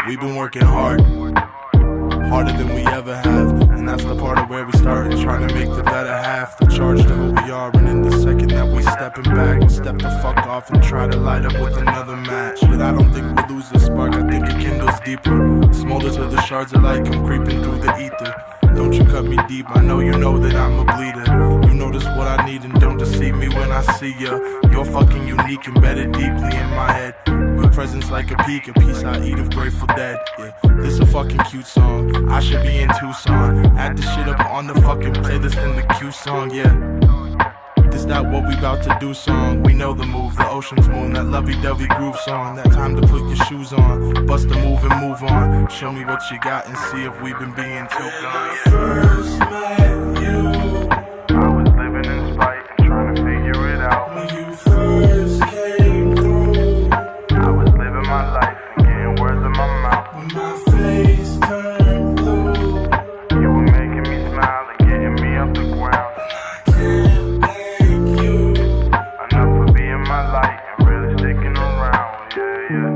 We've been working hard, harder than we ever have, and that's the part of where we started, trying to make the better half, the charge to who we are, and in the second that we stepping back, we'll step the fuck off and try to light up with another match. But I don't think we'll lose the spark, I think it kindles deeper, smolders with the shards of light come creeping through the ether. Don't you cut me deep, I know you know that I'm a bleeder. You notice what I need and don't deceive me when I see ya. You're fucking unique, embedded deeply in my head. Your presence like a peak, a piece I eat of Grateful Dead. Yeah, this a fucking cute song, I should be in Tucson. Add the shit up on the fucking playlist in the Q song, yeah. This that what we bout to do song. We know the move, the ocean's moon, that lovey-dovey groove song. That time to put your shoes on, bust a move and move on. Show me what you got and see if we've been being too gone. First met you, I was living in spite and trying to figure it out. when you first came through, I was living my life and getting words in my mouth. when my face turned blue, You were making me smile and getting me off the ground. I can't thank you. Enough for being my light and really sticking around. Yeah, yeah.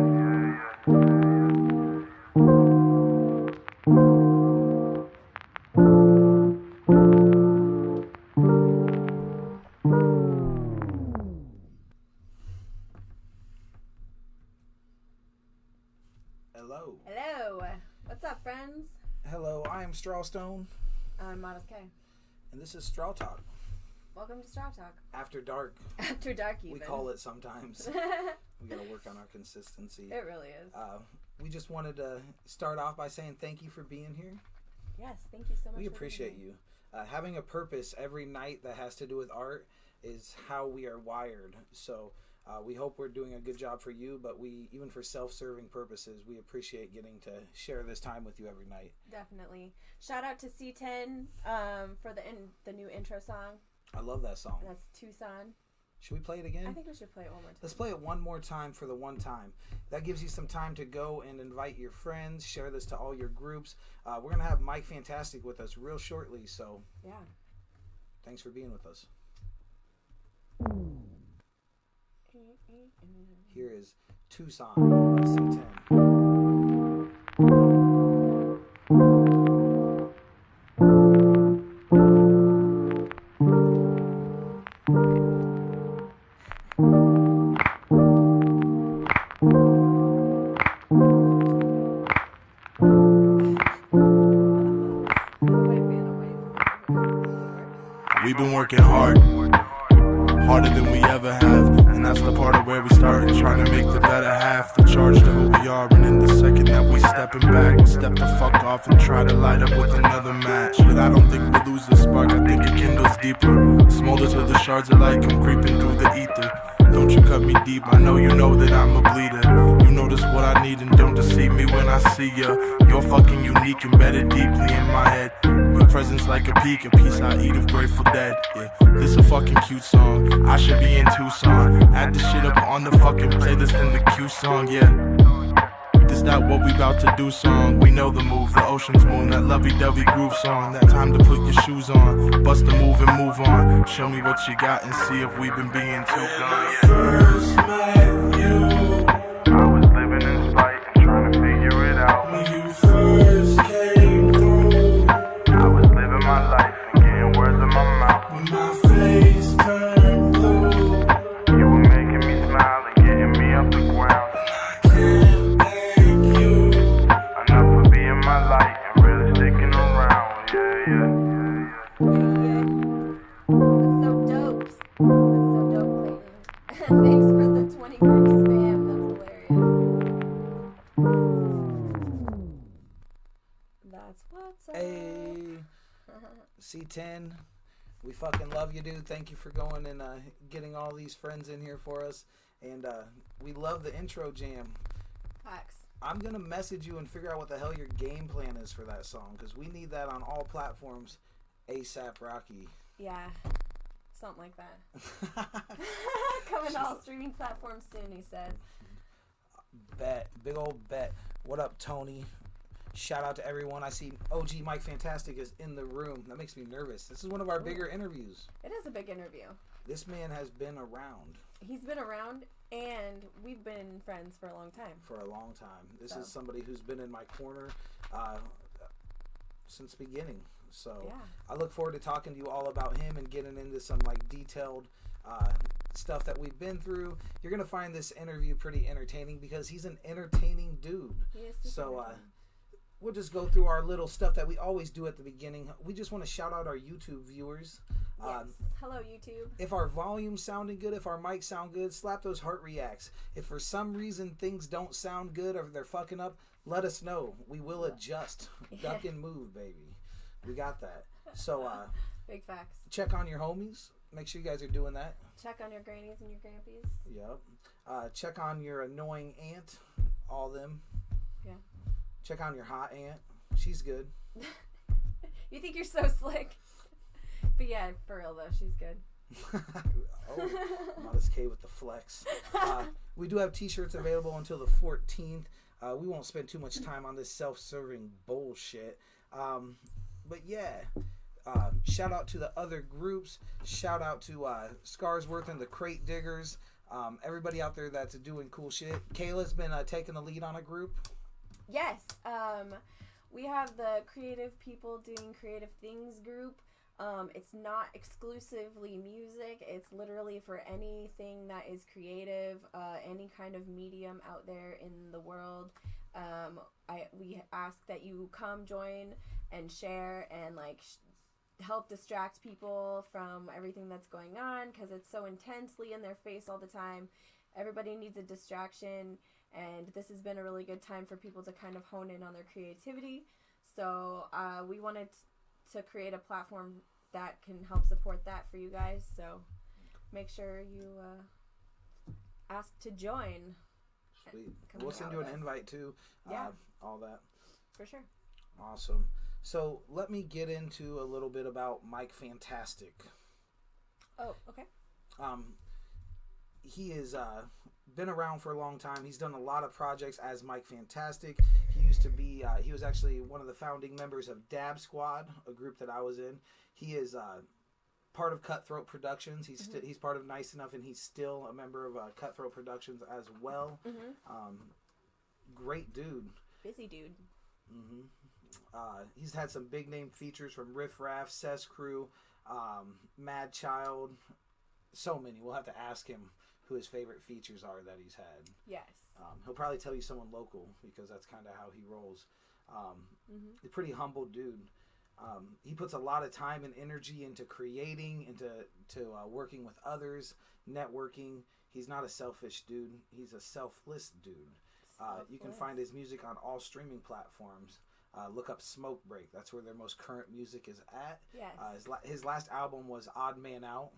Hello. Hello. What's up, friends? Hello, I am StrawStone, I'm Modest K. and this is StrawTalk. Welcome to StrawTalk. After dark, After dark, even. we call it sometimes. We gotta work on our consistency. It really is. We just wanted to start off by saying thank you for being here. Yes, thank you so much. We for appreciate being you. Having a purpose every night that has to do with art is how we are wired. So we hope we're doing a good job for you, but we, even for self-serving purposes, we appreciate getting to share this time with you every night. here. Definitely. Shout out to C10 for the new intro song. I love that song. That's Tucson. Should we play it again? I think we should play it one more time. Let's play it one more time for the one time. That gives you some time to go and invite your friends, share this to all your groups. We're going to have Mike Fantastik with us real shortly, so Yeah. thanks for being with us. Here is Tucson by C10. We've been working hard, harder than we ever have, and that's the part of where we started, trying to make the better half, the charge to who we are, and in the second that we stepping back, we'll step the fuck off and try to light up with another match. But I don't think we'll lose the spark, I think it kindles deeper, smolders with the shards of light come creeping through the ether. Don't you cut me deep, I know you know that I'm a bleeder. You notice what I need and don't deceive me when I see ya. You're fucking unique, embedded deeply in my head. Your presence like a peak, a piece I eat of Grateful Dead. Yeah, this a fucking cute song, I should be in Tucson. Add the shit up on the fucking playlist in the Q song, yeah. This that what we bout to do song. We know the move, the ocean's moon, that lovey-dovey groove song. That time to put your shoes on, bust a move and move on. Show me what you got and see if we've been being too gone. First met you, I was living in spite and trying to figure it out. when you first came through, I was living my life and getting words in my mouth. when my face turned blue, You were making me smile and getting me off the ground. I can't thank you. Enough for being my light and really sticking around. Yeah, yeah. That's so dope. That's so dope, Clayton. Thanks for the 20 group spam. That's hilarious. That's what's up. Hey, C10, we fucking love you, dude. Thank you for going and getting all these friends in here for us. And we love the intro jam. Facts. I'm going to message you and figure out what the hell your game plan is for that song, because we need that on all platforms ASAP Rocky. Yeah. Something like that. Coming to all streaming platforms soon, he said. Bet. Big old bet. What up, Tony? Shout out to everyone. I see OG Mike Fantastik is in the room. That makes me nervous. This is one of our bigger interviews. It is a big interview. This man has been around. He's been around, and we've been friends for a long time. For a long time. This is somebody who's been in my corner since the beginning. So yeah. I look forward to talking to you all about him and getting into some like detailed stuff that we've been through. You're gonna find this interview pretty entertaining because he's an entertaining dude. He is so we'll just go through our little stuff that we always do at the beginning. We just want to shout out our YouTube viewers. Yes. Hello, YouTube. If our volume's sounding good, if our mics sound good, slap those heart reacts. If for some reason things don't sound good or they're fucking up, let us know. We will adjust. Duck and move, baby. We got that. So, big facts. Check on your homies. Make sure you guys are doing that. Check on your grannies and your grampies. Yep. Check on your annoying aunt. All them. Yeah. Check on your hot aunt. She's good. You think you're so slick. But yeah, for real though, she's good. Modest K with the flex. We do have t-shirts available until the 14th. We won't spend too much time on this self-serving bullshit. But yeah, shout out to the other groups. Shout out to Scarsworth and the Crate Diggers. Everybody out there that's doing cool shit. Kayla's been taking the lead on a group. Yes. We have the Creative People Doing Creative Things group. It's not exclusively music. It's literally for anything that is creative, any kind of medium out there in the world. We ask that you come join and share and like help distract people from everything that's going on because it's so intensely in their face all the time. Everybody needs a distraction, and this has been a really good time for people to kind of hone in on their creativity. So we wanted to create a platform that can help support that for you guys. So make sure you ask to join. Sweet. We'll send you an invite too. Yeah. All that. For sure. Awesome. So let me get into a little bit about Mike Fantastik. Oh, okay. He has been around for a long time. He's done a lot of projects as Mike Fantastik. He used to be, he was actually one of the founding members of Dab Squad, a group that I was in. He is part of Cutthroat Productions. He's part of Nice Enough, and he's still a member of Cutthroat Productions as well. Great dude. Busy dude. He's had some big name features from Riff Raff, Cess Crew, Mad Child, so many. We'll have to ask him who his favorite features are that he's had. Yes. He'll probably tell you someone local because that's kind of how he rolls. A pretty humble dude. He puts a lot of time and energy into creating, into working with others, networking. He's not a selfish dude. He's a selfless dude. You can find his music on all streaming platforms. Look up Smoke Break. That's where their most current music is at. Yes. His last album was Odd Man Out.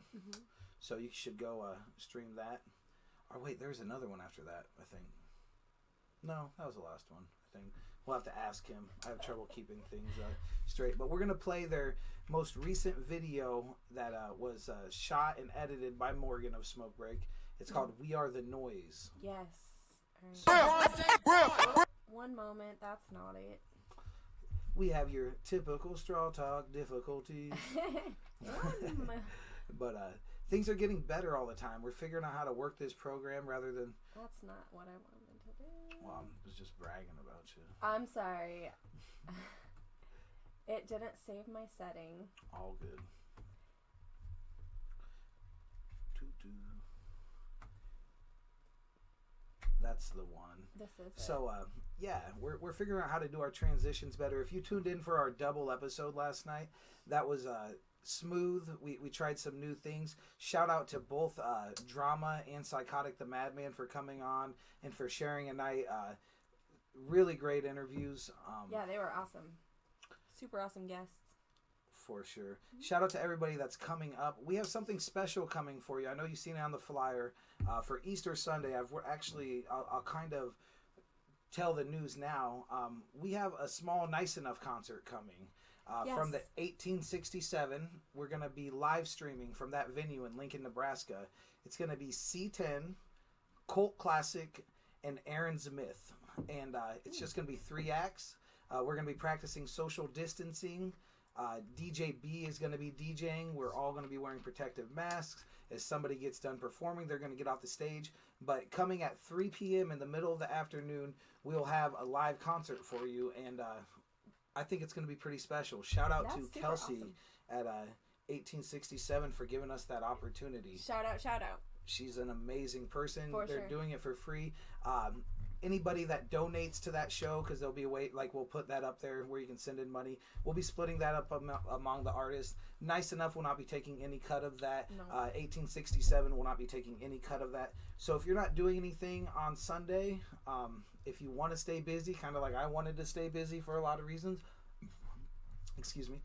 So you should go stream that. Or wait, there's another one after that, I think. No, that was the last one, I think. We'll have to ask him. I have trouble keeping things straight. But we're going to play their most recent video that was shot and edited by Morgan of Smoke Break. It's called We Are the Noise. Yes. One moment, that's not it. We have your typical StrawTalk difficulties. But things are getting better all the time. We're figuring out how to work this program rather than... That's not what I wanted to do. Well, I was just bragging about you. I'm sorry. It didn't save my setting. All good. That's the one. This is it. So, yeah, we're figuring out how to do our transitions better. If you tuned in for our double episode last night, that was smooth. We tried some new things. Shout out to both Drama and Psychotic the Madman for coming on and for sharing a night. Really great interviews. Yeah, they were awesome. Super awesome guests. For sure. Shout out to everybody that's coming up. We have something special coming for you. I know you've seen it on the flyer. For Easter Sunday, I'll kind of tell the news now. We have a small Nice Enough concert coming. Yes. From the 1867. We're going to be live streaming from that venue in Lincoln, Nebraska. It's going to be C10, Cult Classic, and Aaron Smith. And it's just going to be 3 acts. We're going to be practicing social distancing. DJ B is going to be DJing. We're all going to be wearing protective masks. As somebody gets done performing, they're going to get off the stage. But coming at 3 p.m. in the middle of the afternoon, we'll have a live concert for you. And I think it's going to be pretty special. Shout out to Kelsey at 1867 for giving us that opportunity. Shout out. She's an amazing person. They're doing it for free. Anybody that donates to that show, because there'll be a way, like we'll put that up there where you can send in money. We'll be splitting that up among the artists. Nice Enough will not be taking any cut of that. No. 1867 will not be taking any cut of that. So if you're not doing anything on Sunday, if you want to stay busy, kind of like I wanted to stay busy for a lot of reasons, excuse me,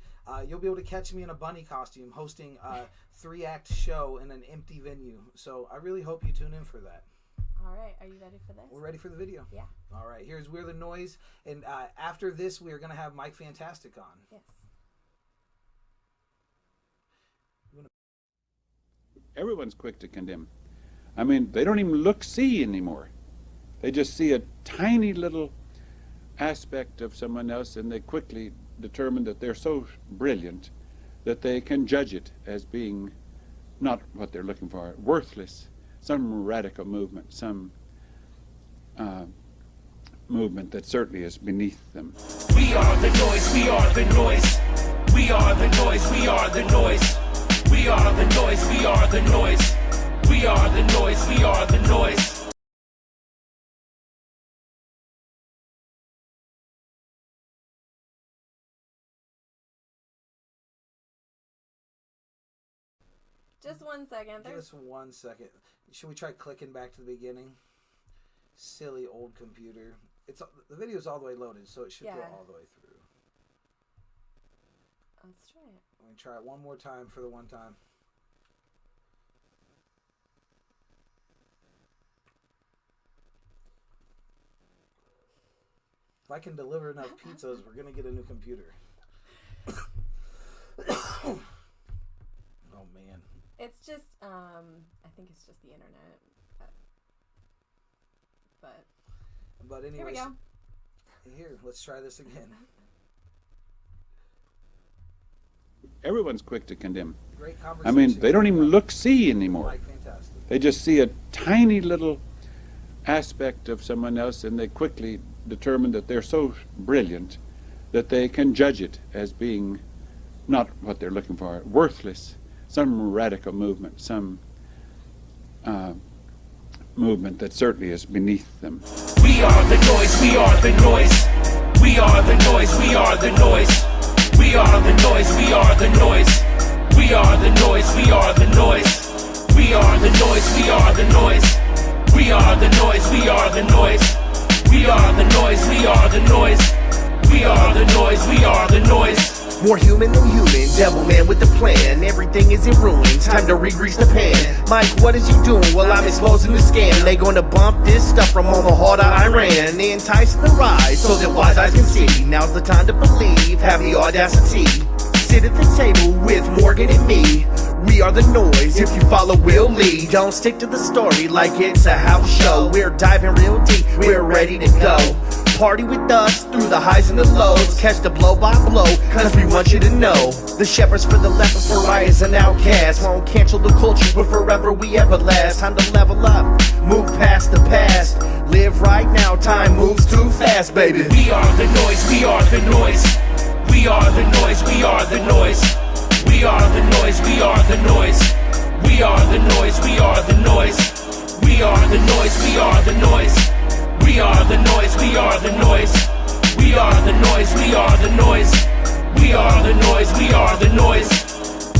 you'll be able to catch me in a bunny costume hosting a 3-act show in an empty venue. So I really hope you tune in for that. All right, are you ready for this? We're ready for the video. Yeah. All right, here's We're the Noise. And after this, we are going to have Mike Fantastik on. Yes. Everyone's quick to condemn. I mean, they don't even see anymore. They just see a tiny little aspect of someone else, and they quickly determine that they're so brilliant that they can judge it as being not what they're looking for, worthless, some radical movement, some movement that certainly is beneath them. We are the noise, we are the noise. We are the noise, we are the noise. We are the noise, we are the noise. We are the noise, we are the noise. Just 1 second. Just 1 second. Should we try clicking back to the beginning? Silly old computer. The video's all the way loaded, so it should go all the way through. Let's try it. Let me try it one more time for the one time. If I can deliver enough pizzas, we're going to get a new computer. Oh, man. It's just, I think it's just the internet. But anyways, here we go. Here, let's try this again. Everyone's quick to condemn. Great conversation. I mean, they don't even see anymore. Mike Fantastik. They just see a tiny little aspect of someone else, and they quickly determine that they're so brilliant that they can judge it as being not what they're looking for, worthless, some radical movement, some movement that certainly is beneath them. We are the noise, we are the noise. We are the noise, we are the noise. We are the noise, we are the noise. We are the noise, we are the noise. We are the noise, we are the noise. We are the noise, we are the noise. We are the noise, we are the noise. We are the noise, we are the noise. More human than human, devil man with a plan. Everything is in ruins, time to re-grease the pan. Mike, what is you doing? Well, I'm exposing the scam. They gonna bump this stuff from Omaha to Iran. They entice the rise so that wise eyes can see. Now's the time to believe, have the audacity. Sit at the table with Morgan and me. We are the noise, if you follow, we'll lead. Don't stick to the story like it's a house show. We're diving real deep, we're ready to go. Party with us through the highs and the lows. Catch the blow by blow, cause we want you to know. The shepherds for the left and pariahs and outcasts. Won't cancel the culture, but forever we everlast. Time to level up, move past the past. Live right now, time moves too fast, baby. We are the noise, we are the noise. We are the noise, we are the noise. We are the noise, we are the noise. We are the noise, we are the noise. We are the noise, we are the noise. We are the noise, we are the noise. We are the noise, we are the noise. We are the noise, we are the noise.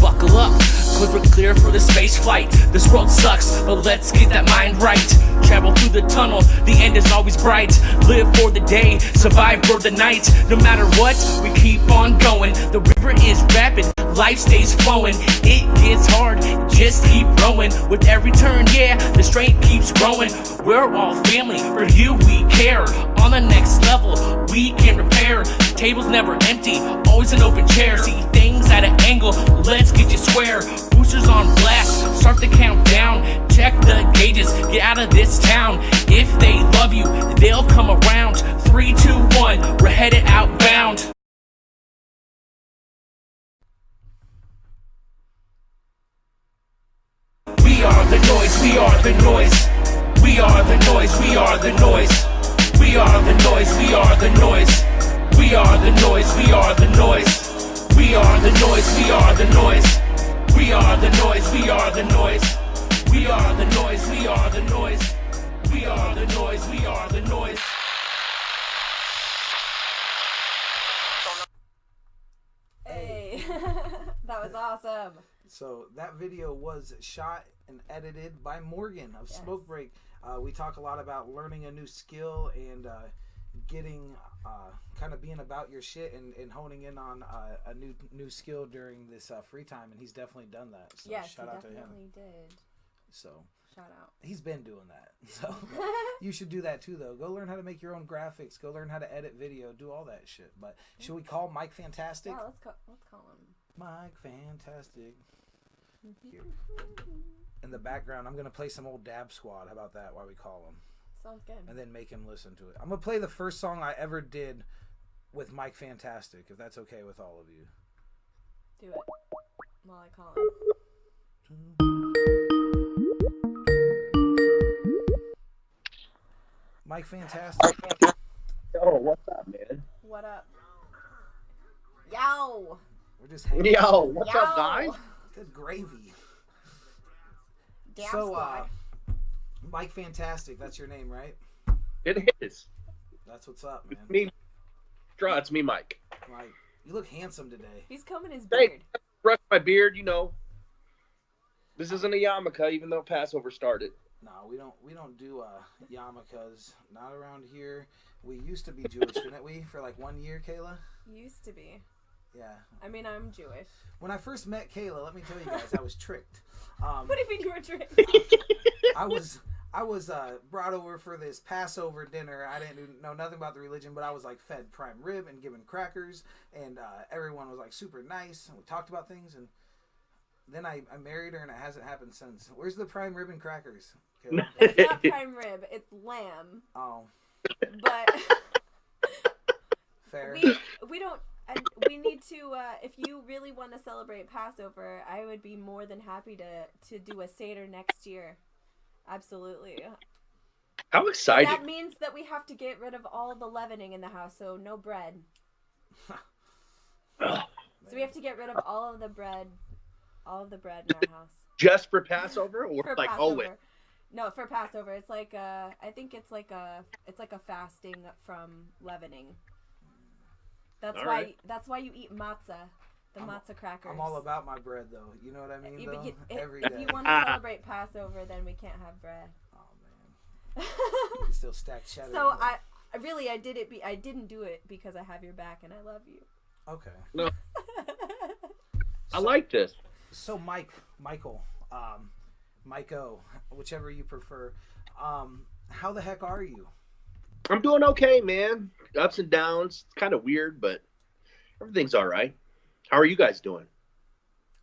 Buckle up, cause we're clear for the space flight. This world sucks, but let's get that mind right. Travel through the tunnel, the end is always bright. Live for the day, survive for the night. No matter what, we keep on going. The river is rapid, life stays flowing. It gets hard, just keep rowing. With every turn, yeah, the strength keeps growing. We're all family, for you we care. On the next level, we can repair. Tables never empty, always an open chair. See things at an angle, let's get you square. Boosters on blast, start the countdown. Check the gauges, get out of this town. If they love you, they'll come around. 3, 2, 1, we're headed outbound. the noise. We are the noise. We are the noise. We are the noise. We are the noise. We are the noise. We are the noise. We are the noise. We are the noise. We are the noise. We are the noise. We are the noise. We are the noise. We are the noise. We are the noise. Hey, that was awesome. So that video was shot and edited by Morgan of Yes. Smoke Break. We talk a lot about learning a new skill and getting kind of being about your shit and honing in on a new skill during this free time, and he's definitely done that. So Yes, shout he out to him. definitely did. So Shout out. he's been doing that. So you should do that too, though. Go learn how to make your own graphics. Go learn how to edit video. Do all that shit. But should we call Mike Fantastik? Yeah, let's call him. Mike Fantastik. Here. In the background, I'm gonna play some old Dab Squad. How about that? While we call him, Sounds good. and then make him listen to it. I'm gonna play the first song I ever did with Mike Fantastik, if that's okay with all of you. Do it while I call him. Mike Fantastik. Oh, what's up, man? What up? Yow! We're just hanging. Yo, what's Yow! up, guys? Good gravy. Damn So, squad. Mike Fantastik, that's your name, right? It is. That's what's up, man. Me, Straw, it's me, Mike. Mike, you look handsome today. He's combing his Hey, beard. brush my beard, you know. This isn't a yarmulke, even though Passover started. No, we don't do yarmulkes. Not around here. We used to be Jewish, didn't we? For like 1 year, Kayla. Used to be. Yeah. I mean, I'm Jewish. When I first met Kayla, let me tell you guys, I was tricked. What do you mean you were tricked? I was brought over for this Passover dinner. I didn't know nothing about the religion, but I was like fed prime rib and given crackers, and everyone was like super nice, and we talked about things, and then I married her, and it hasn't happened since. Where's the prime rib and crackers, Kayla? It's not prime rib. It's lamb. Oh, But fair. we don't. We need to. If you really want to celebrate Passover, I would be more than happy to do a Seder next year. Absolutely. How But exciting. that means that we have to get rid of all the leavening in the house, so no bread. Ugh. So we have to get rid of all of the bread in our house. Just for Passover, or For like Passover. always? No, for Passover. It's like I think it's like a fasting from leavening. That's All why right. that's why you eat matzah, the matzah crackers. I'm all about my bread, though. You know what I mean, Yeah, though? but Every if day. you want to celebrate Passover, then we can't have bread. Oh, man. You can still stack cheddar. So but- I did it. I didn't do it because I have your back and I love you. Okay. No, I like this. So Michael, Mike-O, whichever you prefer. How the heck are you? I'm doing okay, man. Ups and downs. It's kind of weird, but everything's all right. How are you guys doing?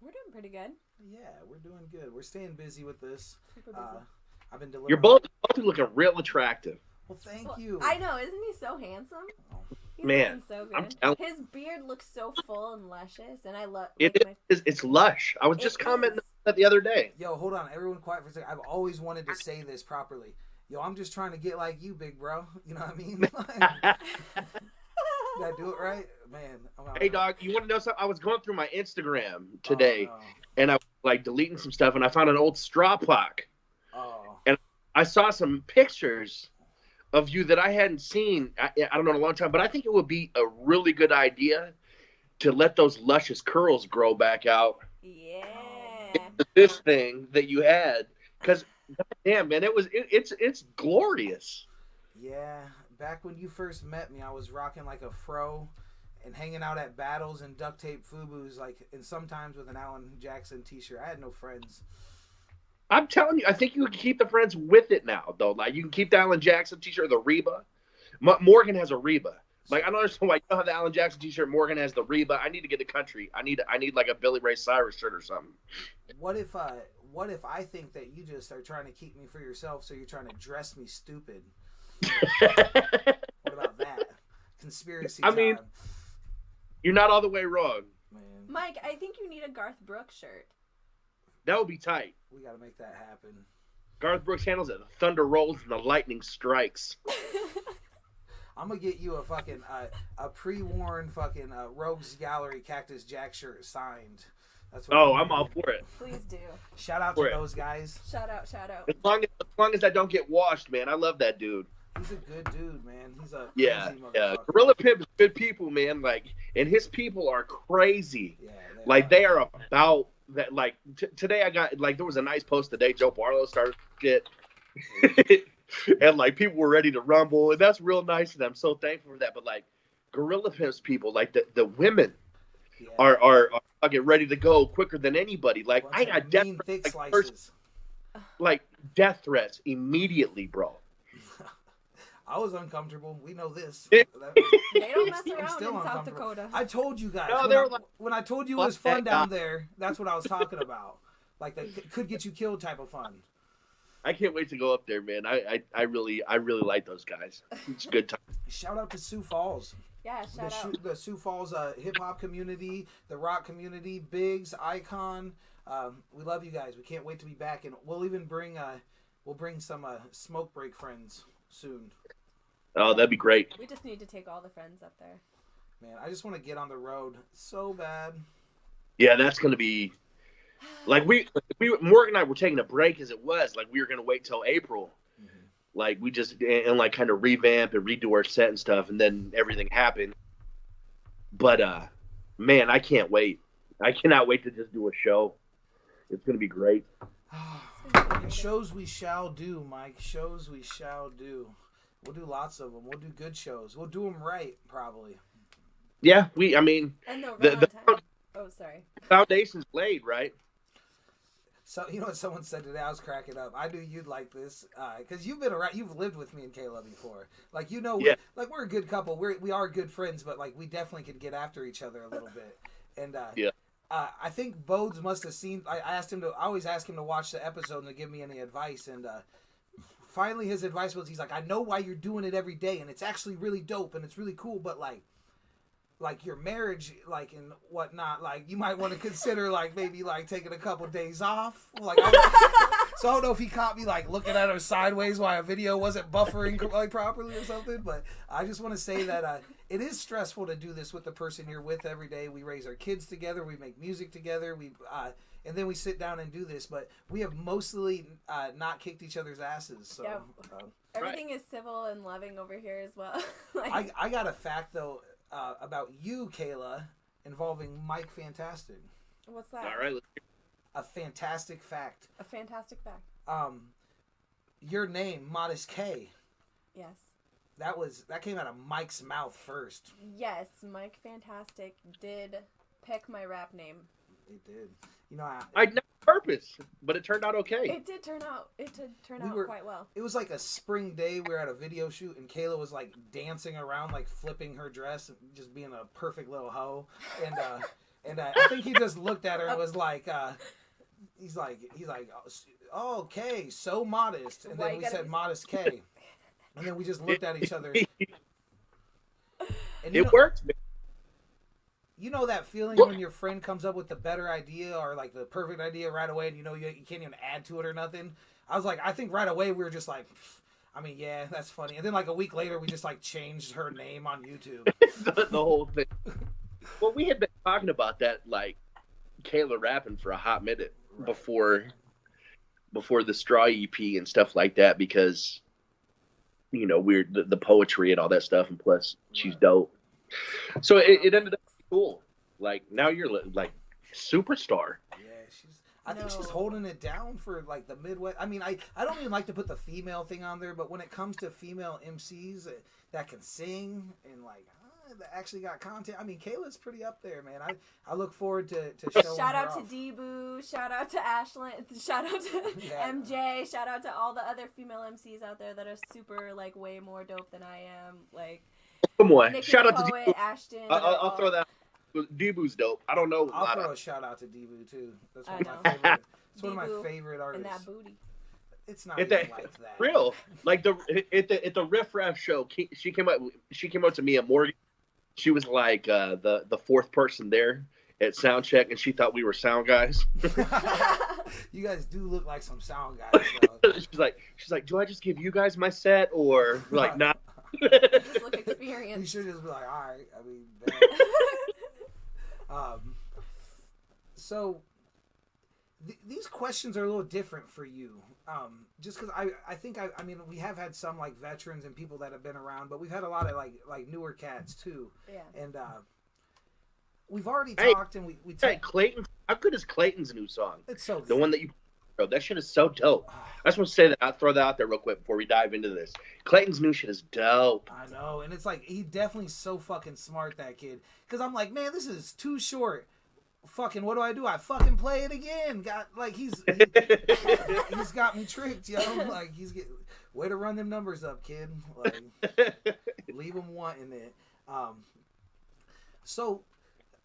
We're doing pretty good. Yeah, we're doing good. We're staying busy with this. Super busy. I've been delivering. You're both looking real attractive. Well, thank Well, you. I know, isn't he so handsome? He's Man, looking so I'm good. telling- His beard looks so full and luscious, and I love. It's lush. I was just It commenting is. on that the other day. Yo, hold on. Everyone quiet for a second. I've always wanted to say this properly. Yo, I'm just trying to get like you, big bro. You know what I mean? Did I do it right? Man. Hey, dog, you want to know something? I was going through my Instagram today, Oh, and I was like deleting some stuff, and I found an old StrawTalk. oh. I saw some pictures of you that I hadn't seen, I don't know, in a long time, but I think it would be a really good idea to let those luscious curls grow back out. Yeah. This thing that you had, because damn, man, it's glorious. Yeah, back when you first met me, I was rocking like a fro and hanging out at battles and duct tape FUBUs, like, and sometimes with an Alan Jackson t-shirt. I had no friends. I'm telling you, I think you can keep the friends with it now, though. Like, you can keep the Alan Jackson t-shirt, the Reba. Morgan has a Reba. Like, I don't understand why you don't have the Alan Jackson t-shirt. Morgan has the Reba. I need to get the country. I need like a Billy Ray Cyrus shirt or something. What if I think that you just are trying to keep me for yourself, so you're trying to dress me stupid? What about that? Conspiracy I time. mean- You're not all the way wrong. Man, Mike, I think you need a Garth Brooks shirt. That would be tight. we got to make that happen. Garth Brooks handles it. The thunder rolls and the lightning strikes. I'm gonna get you a fucking a pre-worn fucking Rogues Gallery Cactus Jack shirt signed. That's what I'm all for it. Please do. Shout out to those guys. Shout out. As long as I don't get washed, man. I love that dude. He's a good dude, man. He's a Yeah. crazy motherfucker. Gorilla Pimp is good people, man. Like, and his people are crazy. Yeah, They are about that. Like today, I got like there was a nice post today. Joe Barlow started shit, and like people were ready to rumble, and that's real nice, and I'm so thankful for that. But like Gorilla Pimp's people, like the women, are fucking ready to go quicker than anybody. Like I got thick like, slices. like death threats immediately, bro. I was uncomfortable. We know this. They don't mess I'm around still in South uncomfortable. Dakota. I told you guys. No, when I told you it was fun down there, that's what I was talking about. Like the could get you killed type of fun. I can't wait to go up there, man. I really like those guys. It's a good time. Shout out to Sioux Falls. Yeah, shout out. The Sioux Falls hip hop community, the rock community, Biggs, Icon. We love you guys. We can't wait to be back, and we'll even bring some smoke break friends soon. Oh, that'd be great. We just need to take all the friends up there. Man, I just want to get on the road so bad. Yeah, that's gonna be like we Morgan and I were taking a break as it was. Like we were gonna wait till April. Mm-hmm. Like we just and like kind of revamp and redo our set and stuff, and then everything happened. But man, I can't wait. I cannot wait to just do a show. It's gonna be great. And shows we shall do, Mike. Shows we shall do. We'll do lots of them. We'll do good shows. We'll do them right, probably. Yeah, I mean, And the oh, sorry. foundation's laid, right? So you know what someone said today? I was cracking up. I knew you'd like this because you've been around. You've lived with me and Kayla before. Like Yeah. we're a good couple. We are good friends, but like we definitely could get after each other a little bit. And Yeah. I think Bodes must have seen. I asked him to. I always ask him to watch the episode and to give me any advice. And finally, his advice was, he's like, I know why you're doing it every day, and it's actually really dope and it's really cool. But like your marriage, like and whatnot, like you might want to consider like maybe like taking a couple days off. Like, so I don't know if he caught me like looking at her sideways while a video wasn't buffering like properly or something. But I just want to say that it is stressful to do this with the person you're with every day. We raise our kids together. We make music together. And then we sit down and do this. But we have mostly not kicked each other's asses. So Yeah. Everything is civil and loving over here as well. I got a fact though. About you, Kayla, involving Mike Fantastik. What's that? All right. A fantastic fact. A fantastic fact. Your name, Modest K. Yes. That came out of Mike's mouth first. Yes, Mike Fantastik did pick my rap name. It did. You know, I not purpose, but it turned out okay. It did turn out. Quite well. It was like a spring day. We were at a video shoot, and Kayla was like dancing around, like flipping her dress, and just being a perfect little hoe. And I think he just looked at her and was like, he's like, oh, okay, so modest. And then we said Modest K, and then we just looked at each other. And it worked, man. You know that feeling when your friend comes up with the better idea or like the perfect idea right away, and you know you can't even add to it or nothing? I was like, I think right away we were just like, I mean, yeah, that's funny. And then like a week later, we just like changed her name on YouTube. the whole thing. Well, we had been talking about that, like Kayla rapping for a hot minute before the Straw EP and stuff like that, because you know we're the poetry and all that stuff, and plus she's dope. So it ended up cool. Like now you're like superstar. Yeah, I think she's holding it down for like the Midwest. I mean, I don't even like to put the female thing on there, but when it comes to female MCs that can sing and like that actually got content, I mean, Kayla's pretty up there, man. I look forward to showing Shout her out off. to D-Boo, shout out to Ashlyn, shout out to MJ, shout out to all the other female MCs out there that are super like way more dope than I am. Like, come on, Nikki shout the out to Poet, D-Boo. Ashton. I'll throw that. D-Boo's dope. I don't know. I'll throw a shout out to D-Boo too. That's one of my favorite. It's one of my favorite artists. And that booty. It's not even like that. Real. Like at the Riff Raff show, she came up to me and Morgan. She was like the fourth person there at sound check, and she thought we were sound guys. You guys do look like some sound guys. So. she's like, do I just give you guys my set or like not? Just look experienced. You should just be like, all right. I mean, so these questions are a little different for you. Just because I think I mean we have had some like veterans and people that have been around, but we've had a lot of like newer cats too. Yeah. And we've already talked and we Hey, Clayton, how good is Clayton's new song? It's so good. The one that you wrote. That shit is so dope. I just want to say that. I'll throw that out there real quick before we dive into this. Clayton's new shit is dope. I know, and it's like he definitely so fucking smart, that kid. Because I'm like, man, this is too short. Fucking, what do? I fucking play it again. Got like he's got me tricked, yo. Like way to run them numbers up, kid. Like leave them wanting it. So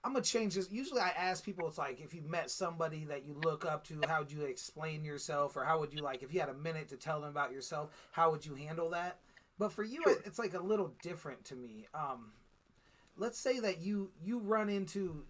I'm gonna change this. Usually I ask people, it's like if you met somebody that you look up to, how would you explain yourself, or how would you like if you had a minute to tell them about yourself, how would you handle that? But for you, it's like a little different to me. Let's say that you run into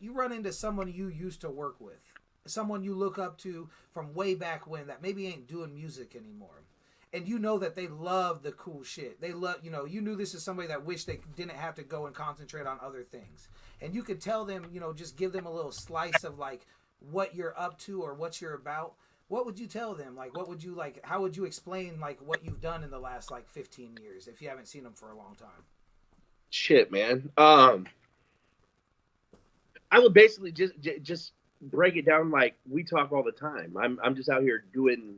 someone you used to work with, someone you look up to from way back when that maybe ain't doing music anymore, and you know that they love the cool shit. They love, you knew this is somebody that wished they didn't have to go and concentrate on other things, and you could tell them, just give them a little slice of like what you're up to or what you're about. What would you tell them? Like, what would you like? How would you explain like what you've done in the last like 15 years if you haven't seen them for a long time? Shit, man. I would basically just break it down like we talk all the time. I'm just out here doing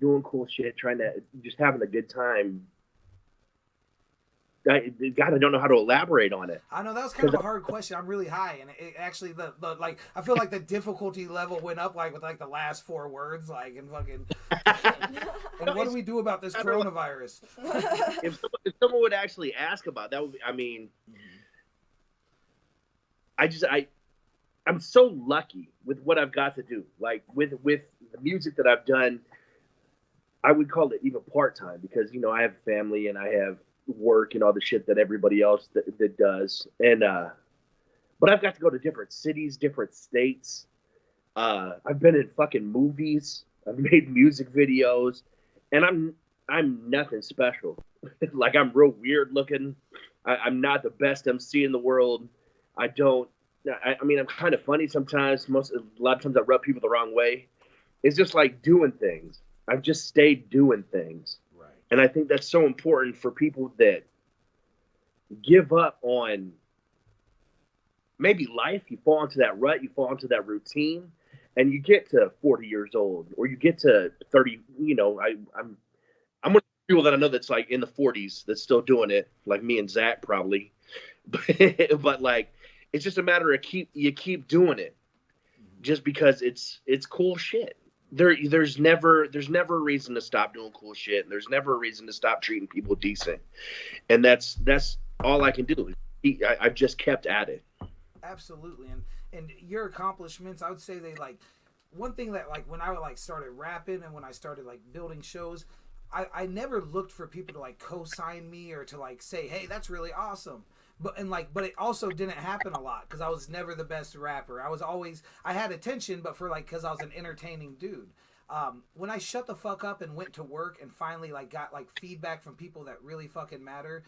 cool shit, trying to just having a good time. God, I don't know how to elaborate on it. I know that was kind of a hard question. I'm really high, and it actually the like I feel like the difficulty level went up like with like the last 4 words, like and fucking. And what do we do about this coronavirus? If someone would actually ask about that, would be, I mean, I'm so lucky with what I've got to do. Like with the music that I've done, I would call it even part-time because I have family and I have work and all the shit that everybody else that does, and but I've got to go to different cities, different states. I've been in fucking movies. I've made music videos, and I'm nothing special. Like I'm real weird looking. I'm not the best MC in the world. I mean, I'm kind of funny sometimes. A lot of times I rub people the wrong way. It's just like doing things. I've just stayed doing things. Right. And I think that's so important for people that give up on maybe life. You fall into that rut, you fall into that routine, and you get to 40 years old or you get to 30, I'm one of the people that I know that's like in the 40s that's still doing it, like me and Zach probably. But like it's just a matter of you keep doing it just because it's cool shit. There's never a reason to stop doing cool shit, and there's never a reason to stop treating people decent, and that's all I can do. I've just kept at it. Absolutely, and your accomplishments, I would say they like one thing that like when I like started rapping and when I started like building shows, I never looked for people to like co-sign me or to like say, hey, that's really awesome. But it also didn't happen a lot because I was never the best rapper. I had attention, but for like because I was an entertaining dude. When I shut the fuck up and went to work and finally like got like feedback from people that really fucking matter,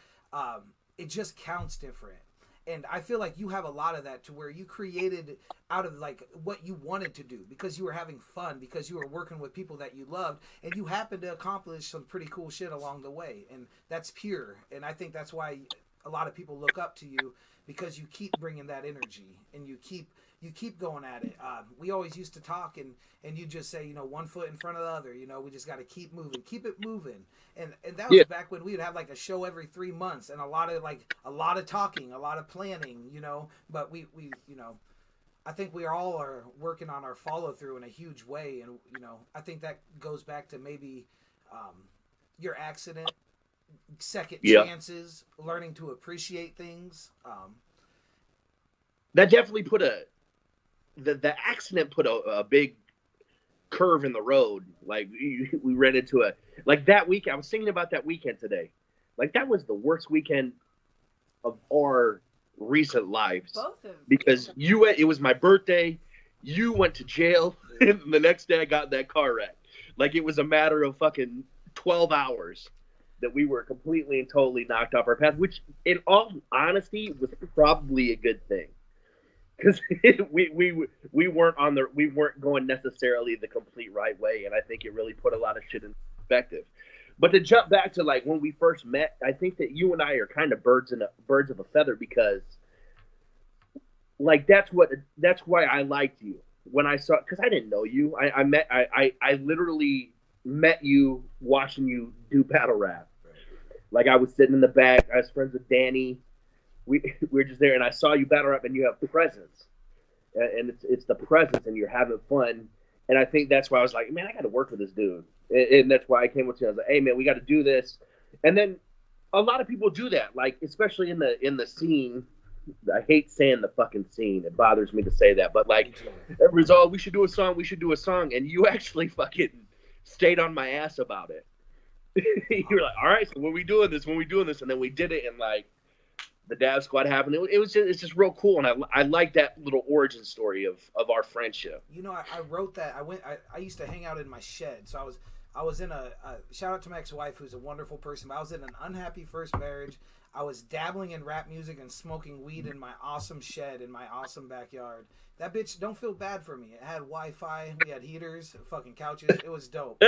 it just counts different. And I feel like you have a lot of that to where you created out of like what you wanted to do because you were having fun, because you were working with people that you loved, and you happened to accomplish some pretty cool shit along the way. And that's pure. And I think that's why a lot of people look up to you, because you keep bringing that energy and you keep going at it. We always used to talk and you just say, one foot in front of the other, we just got to keep moving, keep it moving. And that was back when we would have like a show every 3 months and a lot of talking, a lot of planning, but we I think we all are working on our follow through in a huge way. And, I think that goes back to maybe your accident, second chances, learning to appreciate things. That definitely put the accident put a big curve in the road. Like we ran into like that weekend. I was thinking about that weekend today. Like that was the worst weekend of our recent lives. Both of them. Because it was my birthday. You went to jail. The next day I got in that car wreck. Like it was a matter of fucking 12 hours that we were completely and totally knocked off our path, which in all honesty was probably a good thing. Because we weren't going necessarily the complete right way, and I think it really put a lot of shit in perspective. But to jump back to like when we first met, I think that you and I are kind of birds of a feather, because like that's why I liked you when I saw, because I didn't know you. I literally met you watching you do battle rap. Like I was sitting in the back, I was friends with Danny. We were just there, and I saw you battle rap, and you have presence, and it's the presence, and you're having fun, and I think that's why I was like, man, I got to work with this dude, and that's why I came with you. I was like, hey man, we got to do this, and then a lot of people do that, like especially in the scene. I hate saying the fucking scene. It bothers me to say that, but like everybody's, oh, we should do a song, and you actually fucking stayed on my ass about it. You were like, all right, so when we doing this, and then we did it, and like. The Dab Squad happened. It's just real cool, and I like that little origin story of our friendship. You know, I wrote that. I used to hang out in my shed, so I was in a shout out to my ex-wife, who's a wonderful person. But I was in an unhappy first marriage. I was dabbling in rap music and smoking weed in my awesome shed in my awesome backyard. That bitch, don't feel bad for me. It had Wi-Fi. We had heaters, fucking couches. It was dope.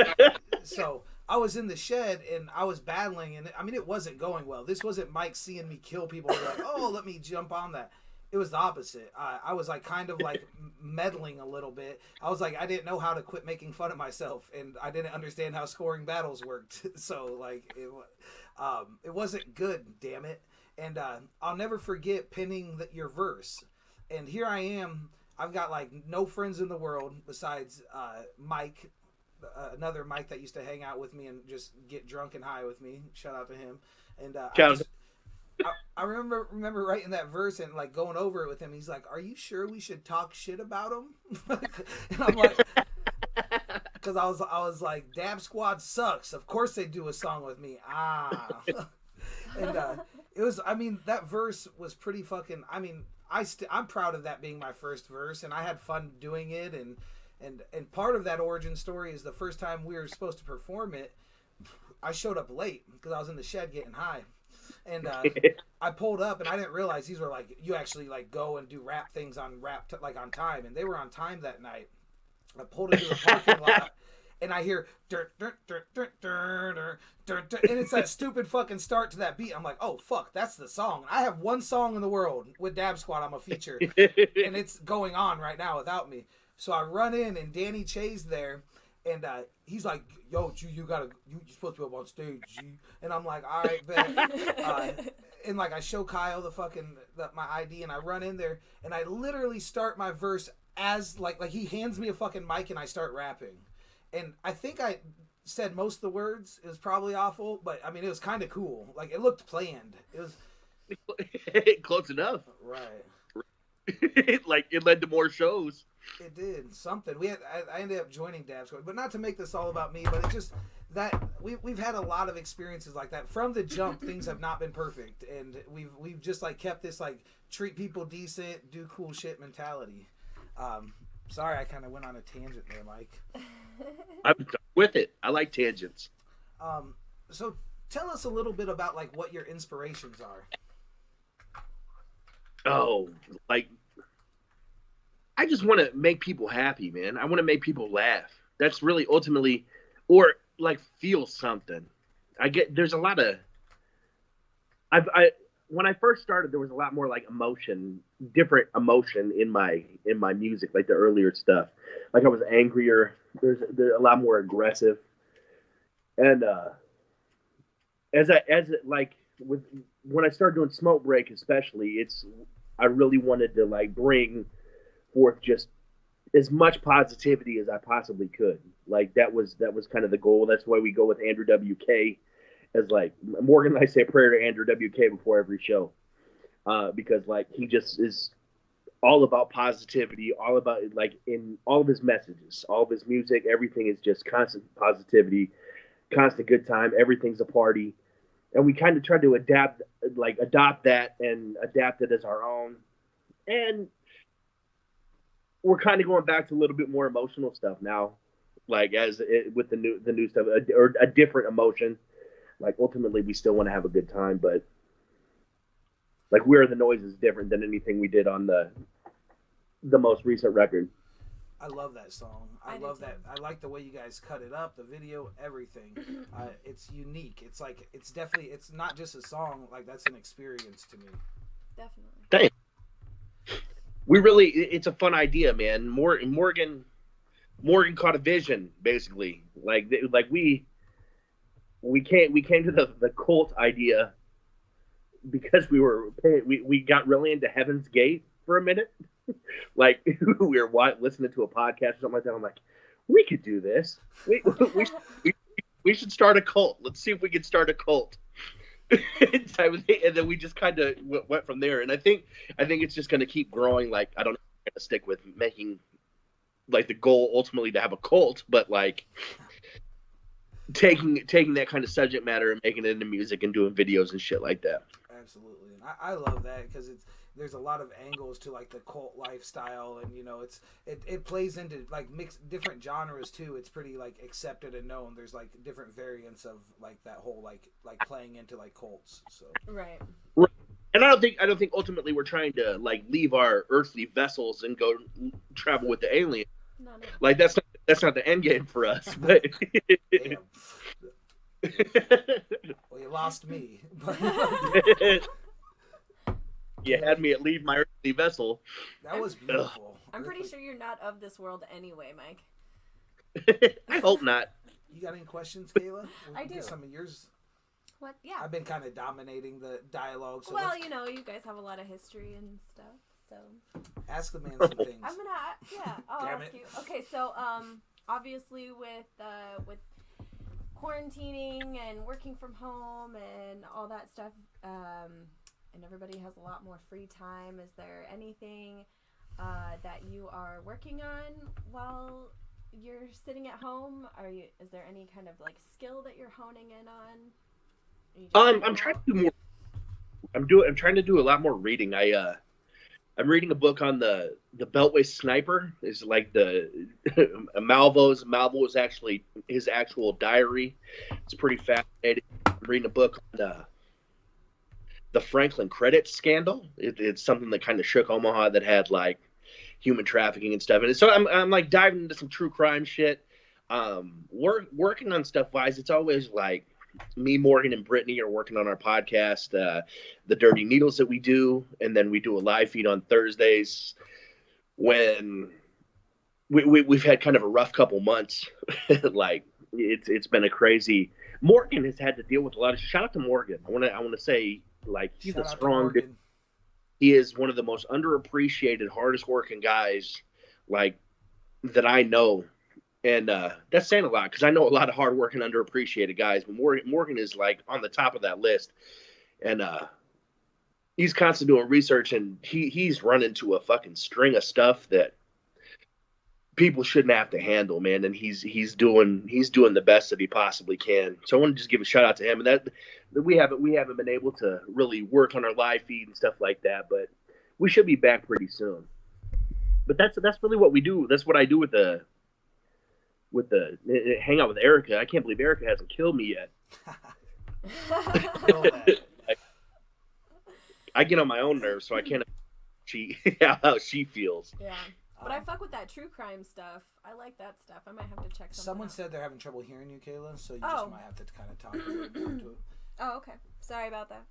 So I was in the shed and I was battling, and I mean, it wasn't going well. This wasn't Mike seeing me kill people. Like, oh, let me jump on that. It was the opposite. I was like kind of like meddling a little bit. I was like, I didn't know how to quit making fun of myself, and I didn't understand how scoring battles worked. So like it wasn't good, damn it. And I'll never forget pinning your verse. And here I am. I've got like no friends in the world besides Mike, another Mike that used to hang out with me and just get drunk and high with me. Shout out to him. And I remember writing that verse and like going over it with him. He's like, "Are you sure we should talk shit about him?" And I'm like, because I was like, "Dab Squad sucks. Of course they do a song with me." And it was. I mean, that verse was pretty fucking. I mean, I'm proud of that being my first verse, and I had fun doing it. And part of that origin story is the first time we were supposed to perform it, I showed up late because I was in the shed getting high. And I pulled up, and I didn't realize these were like, you actually like go and do rap things on like on time, and they were on time that night. I pulled into the parking lot, and I hear dirt, dirt, dirt, dirt, dirt, dirt, dirt, dirt, and it's that stupid fucking start to that beat. I'm like, oh fuck, that's the song. I have one song in the world with Dab Squad I'm a feature, and it's going on right now without me. So I run in, and Danny Che's there. And he's like, "Yo, G, you're supposed to be up on stage, G." And I'm like, "All right, bet." And like I show Kyle my ID, and I run in there, and I literally start my verse as like he hands me a fucking mic, and I start rapping. And I think I said most of the words. It was probably awful, but I mean, it was kind of cool. Like it looked planned. It was close enough, right? Like it led to more shows. It did something. I ended up joining Dab Squad, but not to make this all about me. But it's just that we've had a lot of experiences like that from the jump. Things have not been perfect, and we've just like kept this like treat people decent, do cool shit mentality. Sorry, I kind of went on a tangent there, Mike. I'm with it. I like tangents. So tell us a little bit about like what your inspirations are. Oh, like. I just want to make people happy, man. I want to make people laugh. That's really ultimately, or like feel something. There's a lot of, when I first started, there was a lot more like different emotion in my music, like the earlier stuff. Like I was angrier. There's a lot more aggressive. And when I started doing Smoke Break, especially, I really wanted to like bring forth just as much positivity as I possibly could. Like that was kind of the goal. That's why we go with Andrew WK as like Morgan and I say a prayer to Andrew WK before every show. Because like he just is all about positivity, all about like in all of his messages, all of his music, everything is just constant positivity, constant good time, everything's a party. And we kind of tried to adopt that and adapt it as our own. And we're kind of going back to a little bit more emotional stuff now, like with the new stuff, or a different emotion. Like ultimately, we still want to have a good time, but like "We Are the Noise" is different than anything we did on the most recent record. I love that song. I love that. I like the way you guys cut it up, the video, everything. It's unique. It's like it's not just a song. Like that's an experience to me. Definitely. Thanks. It's a fun idea, man. Morgan caught a vision, basically. Like we came to the cult idea because we got really into Heaven's Gate for a minute. Like we were listening to a podcast or something like that. I'm like, we could do this. We should start a cult. Let's see if we can start a cult. And then we just kind of went from there. And I think it's just going to keep growing. Like I don't know if I'm going to stick with making like the goal ultimately to have a cult, but like taking that kind of subject matter and making it into music and doing videos and shit like that. Absolutely, and I love that because there's a lot of angles to like the cult lifestyle, and you know it plays into like mixed different genres too. It's pretty like accepted and known. There's like different variants of like that whole like playing into like cults. So Right. And I don't think ultimately we're trying to like leave our earthly vessels and go travel with the alien. No. Like that's not the end game for us. But well, you lost me. You had me at leave my earthly vessel. That was beautiful. I'm pretty sure you're not of this world anyway, Mike. I hope not. You got any questions, Kayla? I do. Get some of yours. What? Yeah. I've been kind of dominating the dialogue. So well, you know, you guys have a lot of history and stuff, so. Ask the man some things. I'll Damn ask it. you. Okay, so obviously with quarantining and working from home and all that stuff, and everybody has a lot more free time, is there anything that you are working on while you're sitting at home? Is there any kind of like skill that you're honing in on? I'm trying to do more. I'm trying to do a lot more reading. I'm reading a book on the Beltway Sniper. It's like the Malvo is actually his actual diary. It's pretty fascinating. I'm reading a book on the Franklin credit scandal. It's something that kind of shook Omaha, that had like human trafficking and stuff. And so I'm like diving into some true crime shit. Working on stuff wise, it's always like me, Morgan, and Brittany are working on our podcast, the Dirty Needles that we do, and then we do a live feed on Thursdays when we've had kind of a rough couple months. Like it's been a crazy. Morgan has had to deal with a lot of. Shout out to Morgan. I want to say like he's a strong dude. He is one of the most underappreciated, hardest working guys like that I know. And that's saying a lot because I know a lot of hardworking, underappreciated guys, but Morgan is like on the top of that list. And he's constantly doing research, and he's run into a fucking string of stuff that people shouldn't have to handle, man. And he's doing the best that he possibly can. So I want to just give a shout out to him. And that we haven't been able to really work on our live feed and stuff like that, but we should be back pretty soon. But that's really what we do. That's what I do with the hang out with Erica. I can't believe Erica hasn't killed me yet. I get on my own nerves, so I can't how she feels. Yeah. But I fuck with that true crime stuff. I like that stuff. I might have to check Someone out. said they're having trouble hearing you, Kayla, so you just might have to kind of talk a little bit into it. Oh, okay. Sorry about that.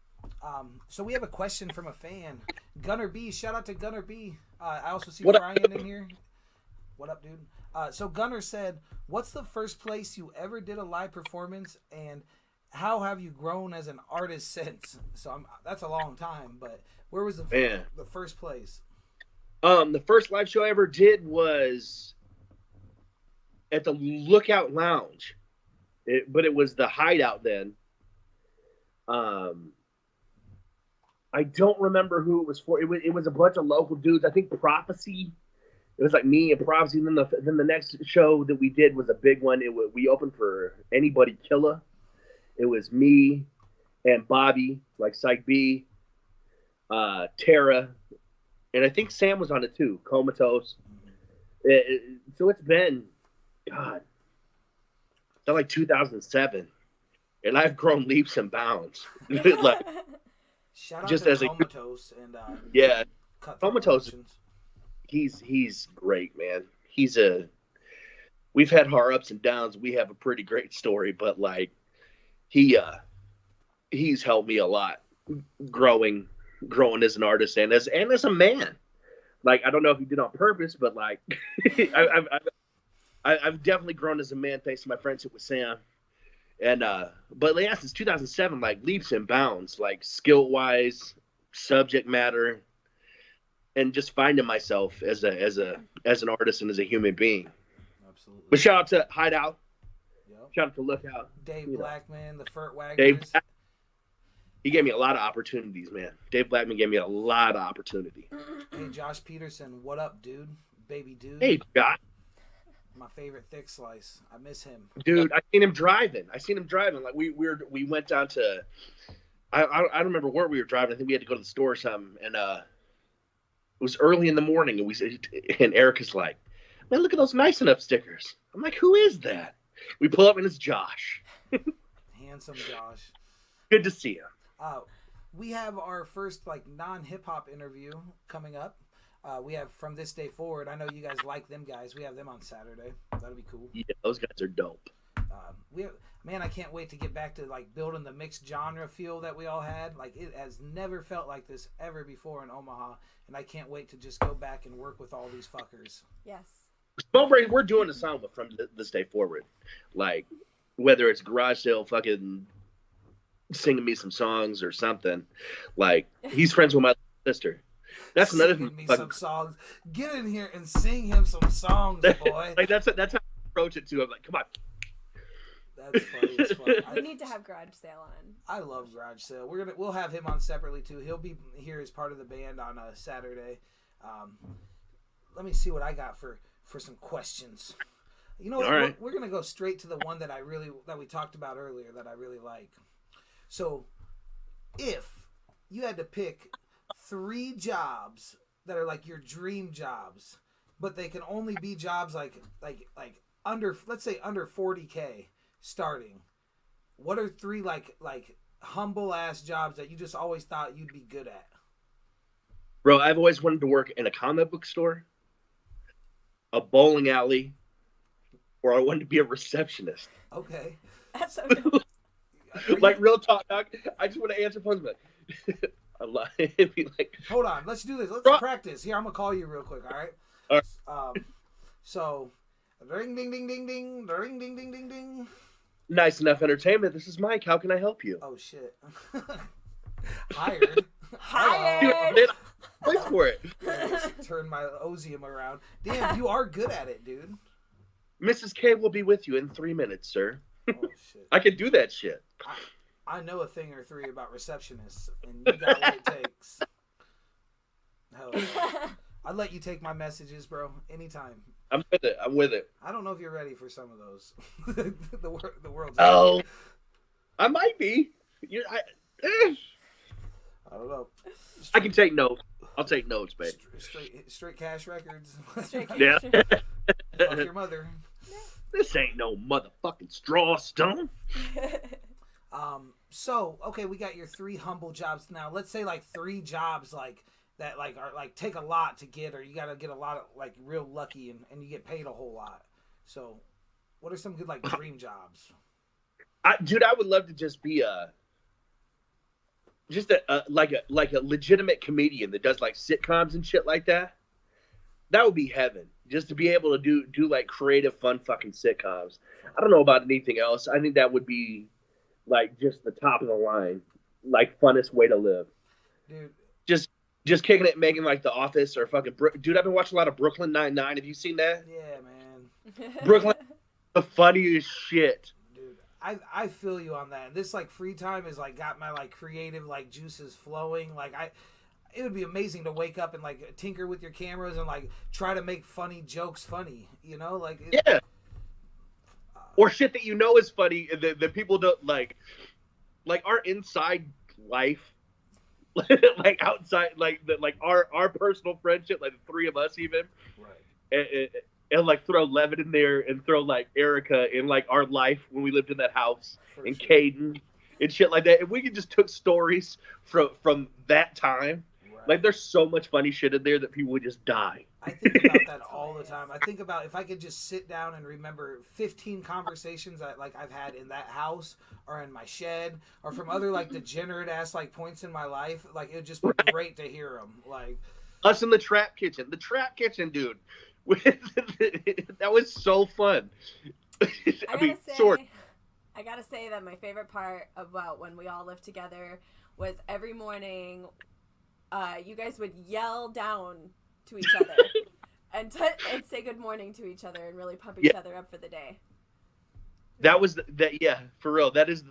So we have a question from a fan. Gunner B. Shout out to Gunner B. I also see What Brian in here. What up, dude? So Gunner said, what's the first place you ever did a live performance, and how have you grown as an artist since? So that's a long time, but where was the first place? The first live show I ever did was at the Lookout Lounge, but it was the Hideout then. I don't remember who it was for. It was a bunch of local dudes. I think Prophecy. It was like me and Prophecy. And then the next show that we did was a big one. We opened for Anybody Killa. It was me and Bobby, like Psych B, Tara, and I think Sam was on it too. Comatose. So it's been, God, it's like 2007, and I've grown leaps and bounds. Like, Shout out just to as a Comatose and yeah, Cutthroat Comatose. Productions. He's great, man. We've had our ups and downs. We have a pretty great story, but like he's helped me a lot growing as an artist and as a man. Like, I don't know if he did on purpose, but like I've definitely grown as a man thanks to my friendship with Sam. And but yeah, since 2007, like leaps and bounds, like skill wise, subject matter, and just finding myself as an artist and as a human being. Absolutely. But shout out to Hideout. Yep. Shout out to Lookout. Dave Blackman, the Furt Dave, Wagners. he gave me a lot of opportunities, man. Dave Blackman gave me a lot of opportunity. Hey, Josh Peterson, what up, dude? Baby dude. Hey, Josh. My favorite thick slice. I miss him. Dude, I seen him driving. Like we went down to I don't remember where we were driving. I think we had to go to the store or something. And it was early in the morning, and Erica's like, "Man, look at those nice enough stickers." I'm like, "Who is that?" We pull up and it's Josh. Handsome Josh. Good to see him. We have our first like non-hip hop interview coming up. We have From This Day Forward. I know you guys like them guys. We have them on Saturday. That'll be cool. Yeah, those guys are dope. Man, I can't wait to get back to like building the mixed genre feel that we all had. Like, it has never felt like this ever before in Omaha, and I can't wait to just go back and work with all these fuckers. Yes. We're doing a song From This Day Forward. Like, whether it's garage sale fucking singing me some songs or something. Like, he's friends with my sister. That's another thing. Me some songs. Get in here and sing him some songs, boy. Like that's how I approach it too. I'm like, come on. That's funny as fuck. We need to have Garage Sale on. I love Garage Sale. We'll have him on separately too. He'll be here as part of the band on a Saturday. Let me see what I got for some questions. You know what? Right. We're gonna go straight to the one that we talked about earlier that I really like. So, if you had to pick 3 jobs that are like your dream jobs, but they can only be jobs like under, let's say under 40K starting, what are 3 like humble ass jobs that you just always thought you'd be good at? Bro, I've always wanted to work in a comic book store, a bowling alley, or I wanted to be a receptionist. Okay. That's so dope. Like, real talk, Doc. I just want to answer phones, but it'd be like, hold on, let's do this. Let's practice. Here, I'm gonna call you real quick. All right. All right. So, ring, ding, ding, ding, ding, ring, ding, ding, ding, ding. Nice Enough Entertainment. This is Mike. How can I help you? Oh shit. Hired. Hired. Wait for it. Turn my Ozium around. Damn, you are good at it, dude. Mrs. K will be with you in 3 minutes, sir. Oh shit. I can do that shit. I know a thing or 3 about receptionists, and you got what it takes. Hell yeah. I'd let you take my messages, bro, anytime. I'm with it. I don't know if you're ready for some of those. the world's. Oh, I might be. I don't know. I can take notes. I'll take notes, babe. Straight cash records. Yeah. Fuck your mother. This ain't no motherfucking straw stone. So, okay, we got your 3 humble jobs now. Let's say like 3 jobs like that are like take a lot to get, or you got to get a lot of like real lucky and you get paid a whole lot. So, what are some good like dream jobs? Dude, I would love to just be a legitimate comedian that does like sitcoms and shit like that. That would be heaven. Just to be able to do like creative, fun fucking sitcoms. I don't know about anything else. I think that would be like just the top of the line, like funnest way to live. Dude, just kicking it, making like The Office or fucking dude. I've been watching a lot of Brooklyn Nine-Nine. Have you seen that? yeah, man. Brooklyn, the funniest shit. Dude, I feel you on that. And this like free time is like got my like creative like juices flowing. Like it would be amazing to wake up and like tinker with your cameras and like try to make funny jokes funny. You know, like yeah. Or shit that you know is funny that people don't like our inside life, like outside, like our personal friendship, like the 3 of us even. Right. and like throw Levin in there and throw like Erica in like our life when we lived in that house and sure. Caden and shit like that. If we could just took stories from that time, Right. like there's so much funny shit in there that people would just die. I think about that all the time. I think about if I could just sit down and remember 15 conversations I've had in that house or in my shed or from other like degenerate ass like points in my life. Like it would just be great to hear them. Like Us in the trap kitchen, dude. That was so fun. I gotta say that my favorite part about when we all lived together was every morning, you guys would yell down to each other and say good morning to each other and really pump each other up for the day. That was that. Yeah, for real. That is.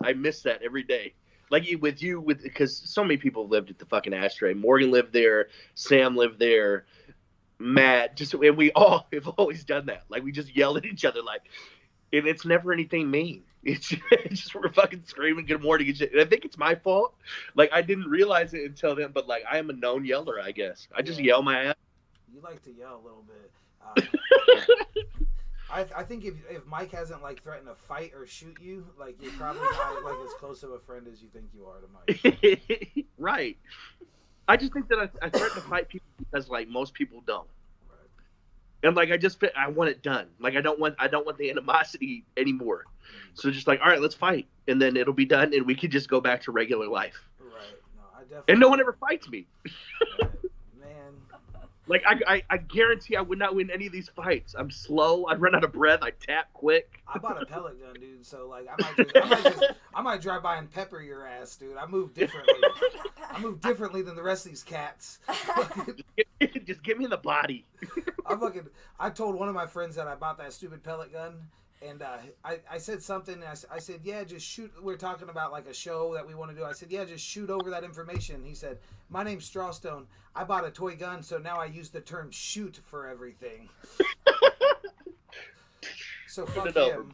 I miss that every day. Like because so many people lived at the fucking Ashtray. Morgan lived there. Sam lived there. Matt, and we all have always done that. Like we just yell at each other, like, and it's never anything mean. It's just we're fucking screaming good morning and shit. And I think it's my fault. Like I didn't realize it until then, but like I am a known yeller, I guess. I just yell my ass. You like to yell a little bit. I think if Mike hasn't like threatened to fight or shoot you, like you're probably not like as close of a friend as you think you are to Mike. Right. I just think that I threaten to fight people because like most people don't. Right. And like I want it done. Like I don't want the animosity anymore. So just like, all right, let's fight, and then it'll be done, and we can just go back to regular life. Right. No, I definitely. And no one ever fights me. Right. Man. Like I guarantee I would not win any of these fights. I'm slow. I'd run out of breath. I tap quick. I bought a pellet gun, dude. So like I might drive by and pepper your ass, dude. I move differently. I move differently than the rest of these cats. Just get me in the body. I told one of my friends that I bought that stupid pellet gun, and I said something. And I said, yeah, just shoot. We're talking about like a show that we want to do. I said, yeah, just shoot over that information. He said, my name's Strawstone. I bought a toy gun, so now I use the term shoot for everything. So fuck him.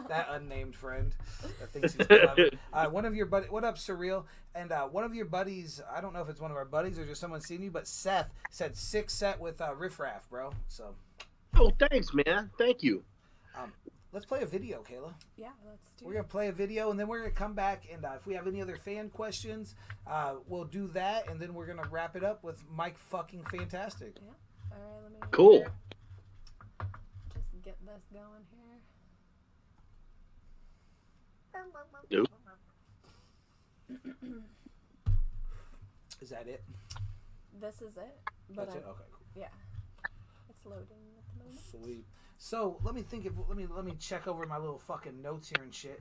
That unnamed friend that thinks he's clever. One of your buddies, what up, Surreal? And one of your buddies, I don't know if it's one of our buddies or just someone seen you, but Seth said 6 set with Riff Raff, bro. So. Oh, thanks, man. Thank you. Let's play a video, Kayla. Yeah, let's do it. We're going to play a video, and then we're going to come back, and if we have any other fan questions, we'll do that, and then we're going to wrap it up with Mike fucking Fantastic. Yeah. All right, let me... Cool. Just get this going here. Nope. Is that it? This is it. But That's it? Okay, cool. Yeah. It's loading at the moment. Sweet. So let me check over my little fucking notes here and shit.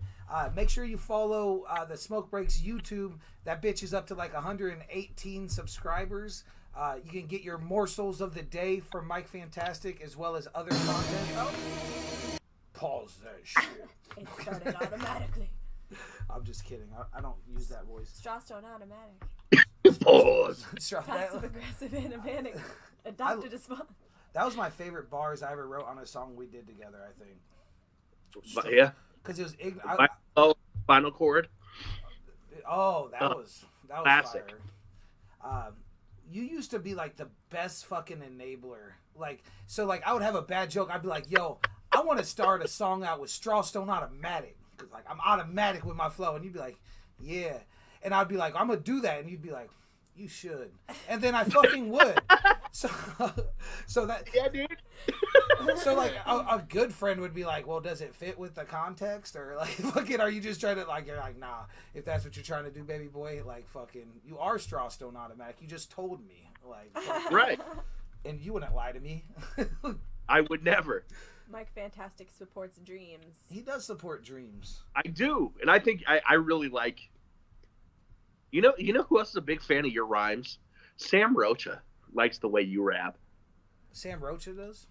Make sure you follow the Smoke Breaks YouTube. That bitch is up to like 118 subscribers. You can get your morsels of the day from Mike Fantastic as well as other content. Oh. Pause that shit. It started automatically. I'm just kidding. I don't use that voice. Strawstone automatic. Pause. Passive aggressive animatic. Adopted as well. That was my favorite bars I ever wrote on a song we did together, I think. But yeah. Because it was Final chord. Oh, that was classic. Fire. You used to be like the best fucking enabler. Like, so like I would have a bad joke. I'd be like, yo, I want to start a song out with Strawstone Automatic. Because like I'm automatic with my flow. And you'd be like, yeah. And I'd be like, I'm going to do that. And you'd be like, you should. And then I fucking would. So that... Yeah, dude. So like a good friend would be like, well, does it fit with the context? Or like, fucking, are you just trying to like, you're like, nah, if that's what you're trying to do, baby boy, like fucking, you are Strawstone Automatic. You just told me. Like, right. And you wouldn't lie to me. I would never. Mike Fantastic supports dreams. He does support dreams. I do. And I think I really like... You know who else is a big fan of your rhymes? Sam Rocha likes the way you rap. Sam Rocha does?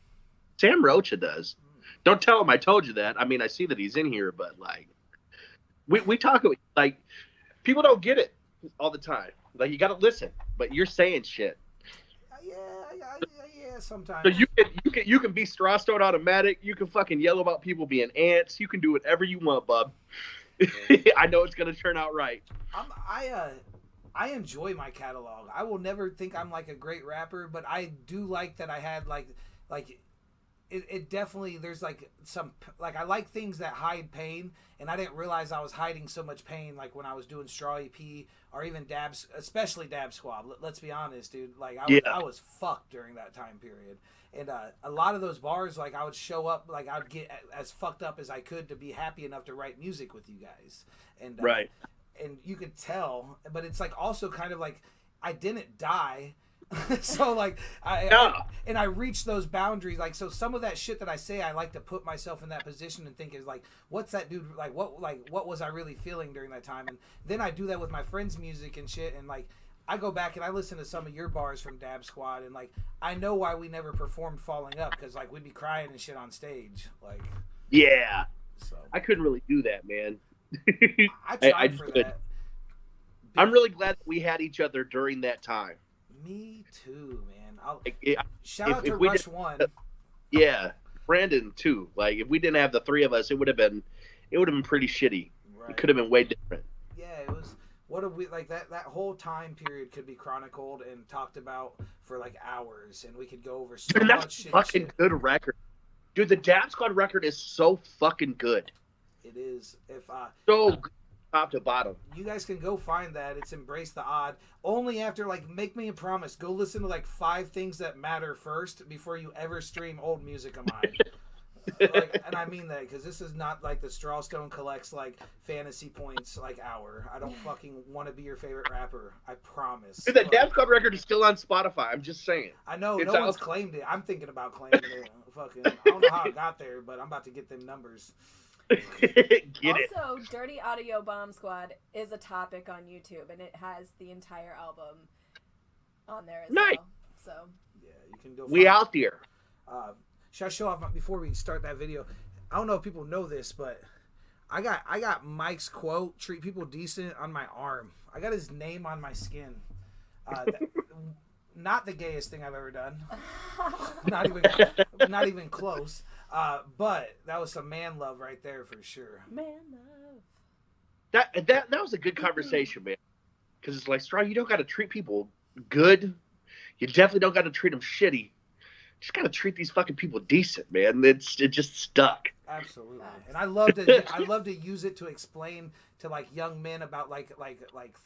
Sam Rocha does. Don't tell him I told you that. I mean, I see that he's in here, but like, we talk, like, people don't get it all the time. Like, you got to listen, but you're saying shit. Yeah, sometimes. So you can be Strawstone Automatic. You can fucking yell about people being ants. You can do whatever you want, bub. I know it's gonna turn out right. I enjoy my catalog. I will never think I'm like a great rapper, but I do like that I had like it definitely, there's like some, like I like things that hide pain, and I didn't realize I was hiding so much pain like when I was doing Straw EP or even Dabs, especially Dab Squad. Let's be honest, dude. Like I was fucked during that time period. And a lot of those bars, like I would show up, like I'd get as fucked up as I could to be happy enough to write music with you guys. And right. And you could tell, but it's like also kind of like I didn't die. So like I reached those boundaries. Like, so some of that shit that I say, I like to put myself in that position and think is like, what's that dude like? What was I really feeling during that time? And then I do that with my friends' music and shit. And like, I go back and I listen to some of your bars from Dab Squad, and like, I know why we never performed Falling Up, because like we'd be crying and shit on stage. Like, yeah, so I couldn't really do that, man. I tried for that. I'm really glad that we had each other during that time. Me too, man. Shout if, out to we Rush One. Yeah, Brandon too. Like, if we didn't have the three of us, it would have been pretty shitty. Right. It could have been way different. Yeah, it was. What we like that whole time period could be chronicled and talked about for like hours, and we could go over so Dude, much that's shit. Fucking good record. Dude, the Dab Squad record is so fucking good. It is. If so good, top to bottom. You guys can go find that. It's Embrace the Odd. Only after, like, make me a promise. Go listen to like 5 things that matter first before you ever stream old music of mine. Like, and I mean that because this is not like the Strawstone collects like fantasy points like hour. I don't fucking want to be your favorite rapper. I promise. Dude, that Dab Squad record is still on Spotify. I'm just saying. I know it's no one's claimed it. I'm thinking about claiming it. Fucking, I don't know how I got there, but I'm about to get them numbers. Also, Dirty Audio Bomb Squad is a topic on YouTube, and it has the entire album on there as well. So yeah, you can go. We out there. Should I show off before we start that video? I don't know if people know this, but I got Mike's quote, "Treat people decent," on my arm. I got his name on my skin. Not the gayest thing I've ever done. Not even close. But that was some man love right there for sure. Man love. That was a good conversation, man. Because it's like, Straw, you don't got to treat people good. You definitely don't got to treat them shitty. You just got to treat these fucking people decent, man. It just stuck. Absolutely. And I love to use it to explain to like young men about like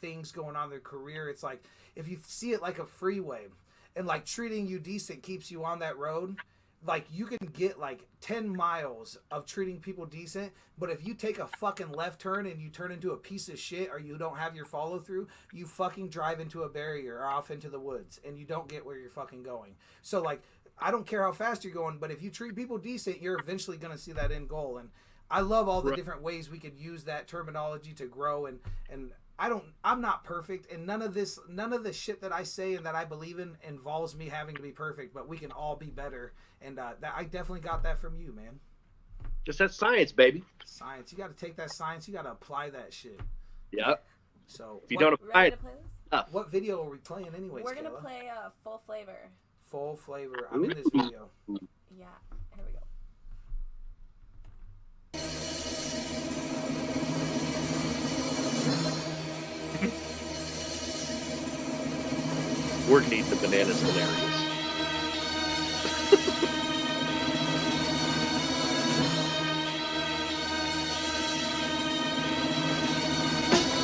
things going on in their career. It's like, if you see it like a freeway and like treating you decent keeps you on that road, like you can get like 10 miles of treating people decent, but if you take a fucking left turn and you turn into a piece of shit or you don't have your follow through, you fucking drive into a barrier or off into the woods and you don't get where you're fucking going. So like, I don't care how fast you're going, but if you treat people decent, you're eventually going to see that end goal. And I love all the different ways we could use that terminology to grow. And I'm not perfect, and none of the shit that I say and that I believe in involves me having to be perfect, but we can all be better. And I definitely got that from you, man. Just that science, baby. Science. You got to take that science. You got to apply that shit. Yep. So if you don't apply it, what video are we playing anyways? We're gonna play Full Flavor. Full Flavor. I'm in this video. Yeah. Here we go. Work needs the bananas hilarious.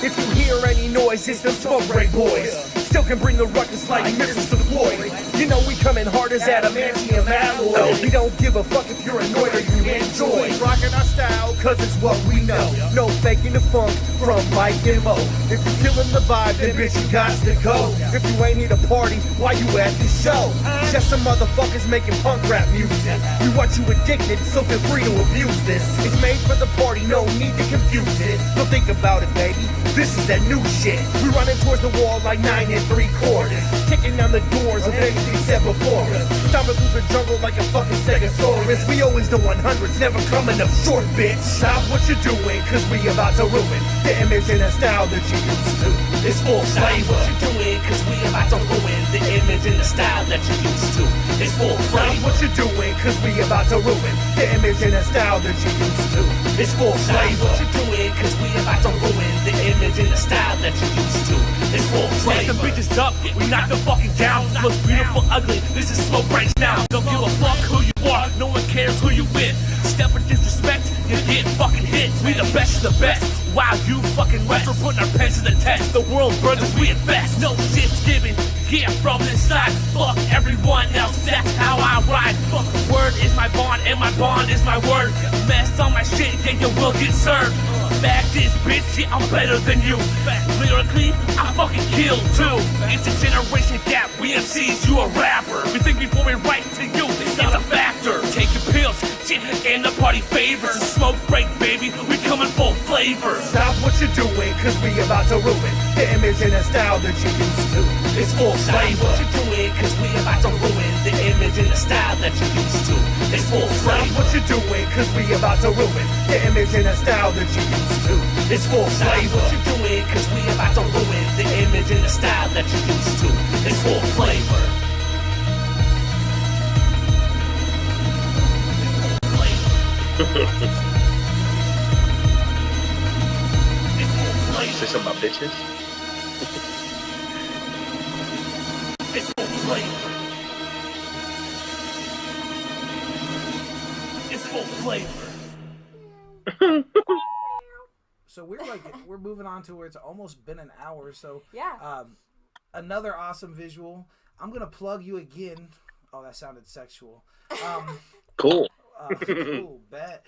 If you hear any noise, it's the smoke break boys. Still can bring the ruckus like missiles deployed. You know we coming hard as adamantium alloy. We don't give a fuck if you're annoyed or you enjoy rocking our style, cause it's what we know. No faking the funk from Mike and Mo. If you're killing the vibe, then bitch you got to go. If you ain't here to party, why you at the show? Just some motherfuckers making punk rap music. We want you addicted, so feel free to abuse this. It's made for the party, no need to confuse it. Don't think about it, baby. This is that new shit. We running towards the wall like 9 3/4, kicking down the doors of anything said before us. Stomping through the jungle like a fucking Stegosaurus. We always the 100s, never coming up short, bitch. Stop what you're doing, cause we about to ruin the image and the style that you used to. It's full flavor. What you doing, cause we about to ruin the image and the style that you used to. It's full Stop flavor. what you're doing, cause we about to ruin the image and the style that you used to. It's full Stop flavor. what you doing, cause we about to ruin the image and the style that you used to. It's full full flame. Stand the bitches up, we knock them fucking down. Most beautiful, ugly, this is smoke breaks now. Don't give a fuck who you are, no one cares who you with. Step with disrespect, you get fucking hit. We the best of the best. Wow, you fucking west, we're putting our pens to the test. The world burns as we invest. No shit's given, yeah, from this side. Fuck everyone else, that's how I ride. Fuck, word is my bond, and my bond is my word. Mess on my shit, yeah, you will get served. Fact is, bitch, yeah, I'm better than you. Lyrically, I fucking kill too. It's a generation gap, we MCs, you a rapper. We think before we write to you, it's not a factor. Take your pills, shit, and the party favors. Smoke break, baby, we coming full flavor. Stop what you're doing, cause we about to ruin the image and the style that you used to. It's full flavor. What you doing, cause we about to ruin the image and the style that you used to. It's full Stop flavor. what you're doing, cause we about to ruin the image and the style that you used to. It's full flavor. What you doing, cause we about to ruin the image and the style that you used to. It's full flavor. Say something about bitches. It's full flavor. It's full flavor. So we're moving on to where it's almost been an hour. So Yeah. Another awesome visual. I'm gonna plug you again. Oh, that sounded sexual. Cool. Cool, bet.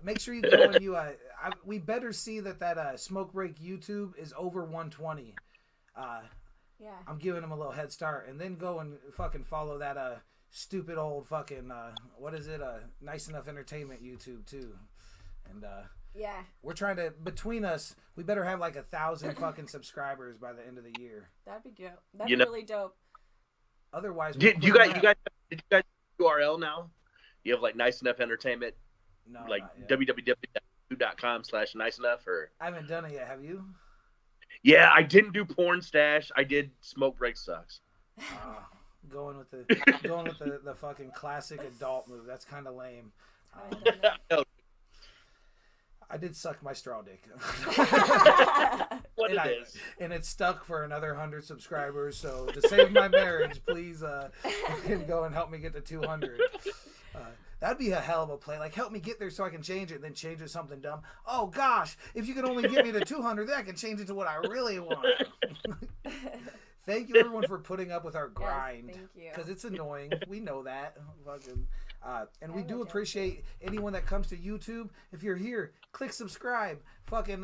Make sure you go and we better see that Smoke Break YouTube is over 120. Yeah. I'm giving him a little head start, and then go and fucking follow that stupid old fucking what is it? Nice Enough Entertainment YouTube too. And Yeah. we're trying to, between us, we better have like 1,000 fucking subscribers by the end of the year. That'd be dope. That'd You be know- really dope. Otherwise, Did you guys URL now? You have like Nice Enough Entertainment, no, like not yet. www.com/nice enough, or I haven't done it yet. Have you? yeah, I didn't do Porn Stash. I did Smoke Break Sucks. Going with the the fucking classic adult move. That's kind of lame. I don't know. I did suck my straw dick. What and it is. And it's stuck for another 100 subscribers. So to save my marriage, please go and help me get to 200. That'd be a hell of a play. Like, help me get there so I can change it, and then change it to something dumb. Oh gosh, if you could only get me to 200, then I can change it to what I really want. Thank you everyone for putting up with our grind. Yes, thank you. Because it's annoying. We know that. Fucking. And we I'm do a joke. appreciate anyone that comes to YouTube. If you're here, click subscribe. Fucking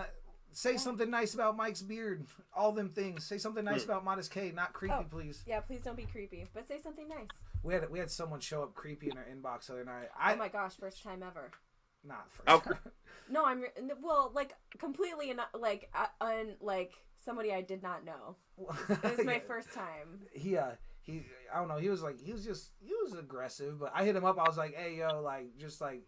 say something nice about Mike's beard. All them things. Say something nice about Modest K. Not creepy, please. Yeah, please don't be creepy, but say something nice. We had someone show up creepy in our inbox the other night. Oh my gosh, first time ever. Not first. Oh. time. No, well, like completely like somebody I did not know. It was my first time. He I don't know, he was aggressive, but I hit him up. I was like, hey yo, like, just like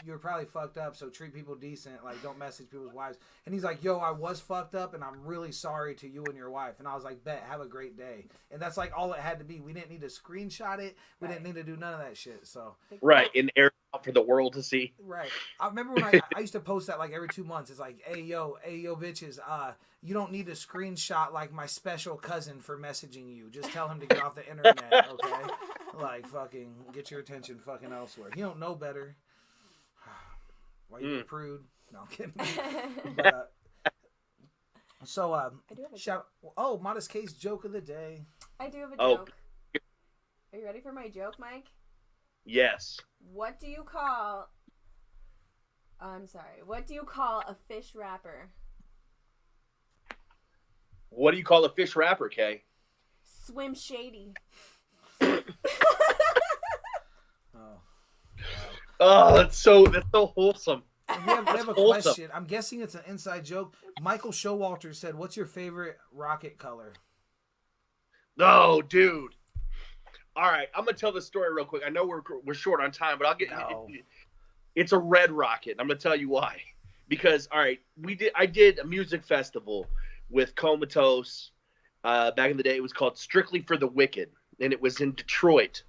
you're probably fucked up, so treat people decent, like don't message people's wives. And he's like, yo, I was fucked up and I'm really sorry to you and your wife. And I was like, bet, have a great day. And that's like all it had to be. We didn't need to screenshot it. We didn't need to do none of that shit. So Right, and air out for the world to see. right. I remember when I used to post that like every 2 months. It's like, hey yo bitches, you don't need to screenshot like my special cousin for messaging you. Just tell him to get off the internet, okay? Like fucking get your attention fucking elsewhere. He don't know better. Why you be prude? No, I'm kidding. But, so I do have a shout. Oh, Modest Case joke of the day. I do have a Oh. joke. Are you ready for my joke, Mike? Yes. What do you call? I'm sorry. What do you call a fish wrapper? What do you call a fish wrapper, Kay? Swim shady. Oh, that's so wholesome. We have a Wholesome. question. I'm guessing it's an inside joke. Michael Showalter said, "What's your favorite rocket color?" No, dude. All right, I'm gonna tell this story real quick. I know we're short on time, but I'll get. No. It's a red rocket. I'm gonna tell you why. Because all right, I did a music festival with Comatose. Back in the day, it was called Strictly for the Wicked, and it was in Detroit.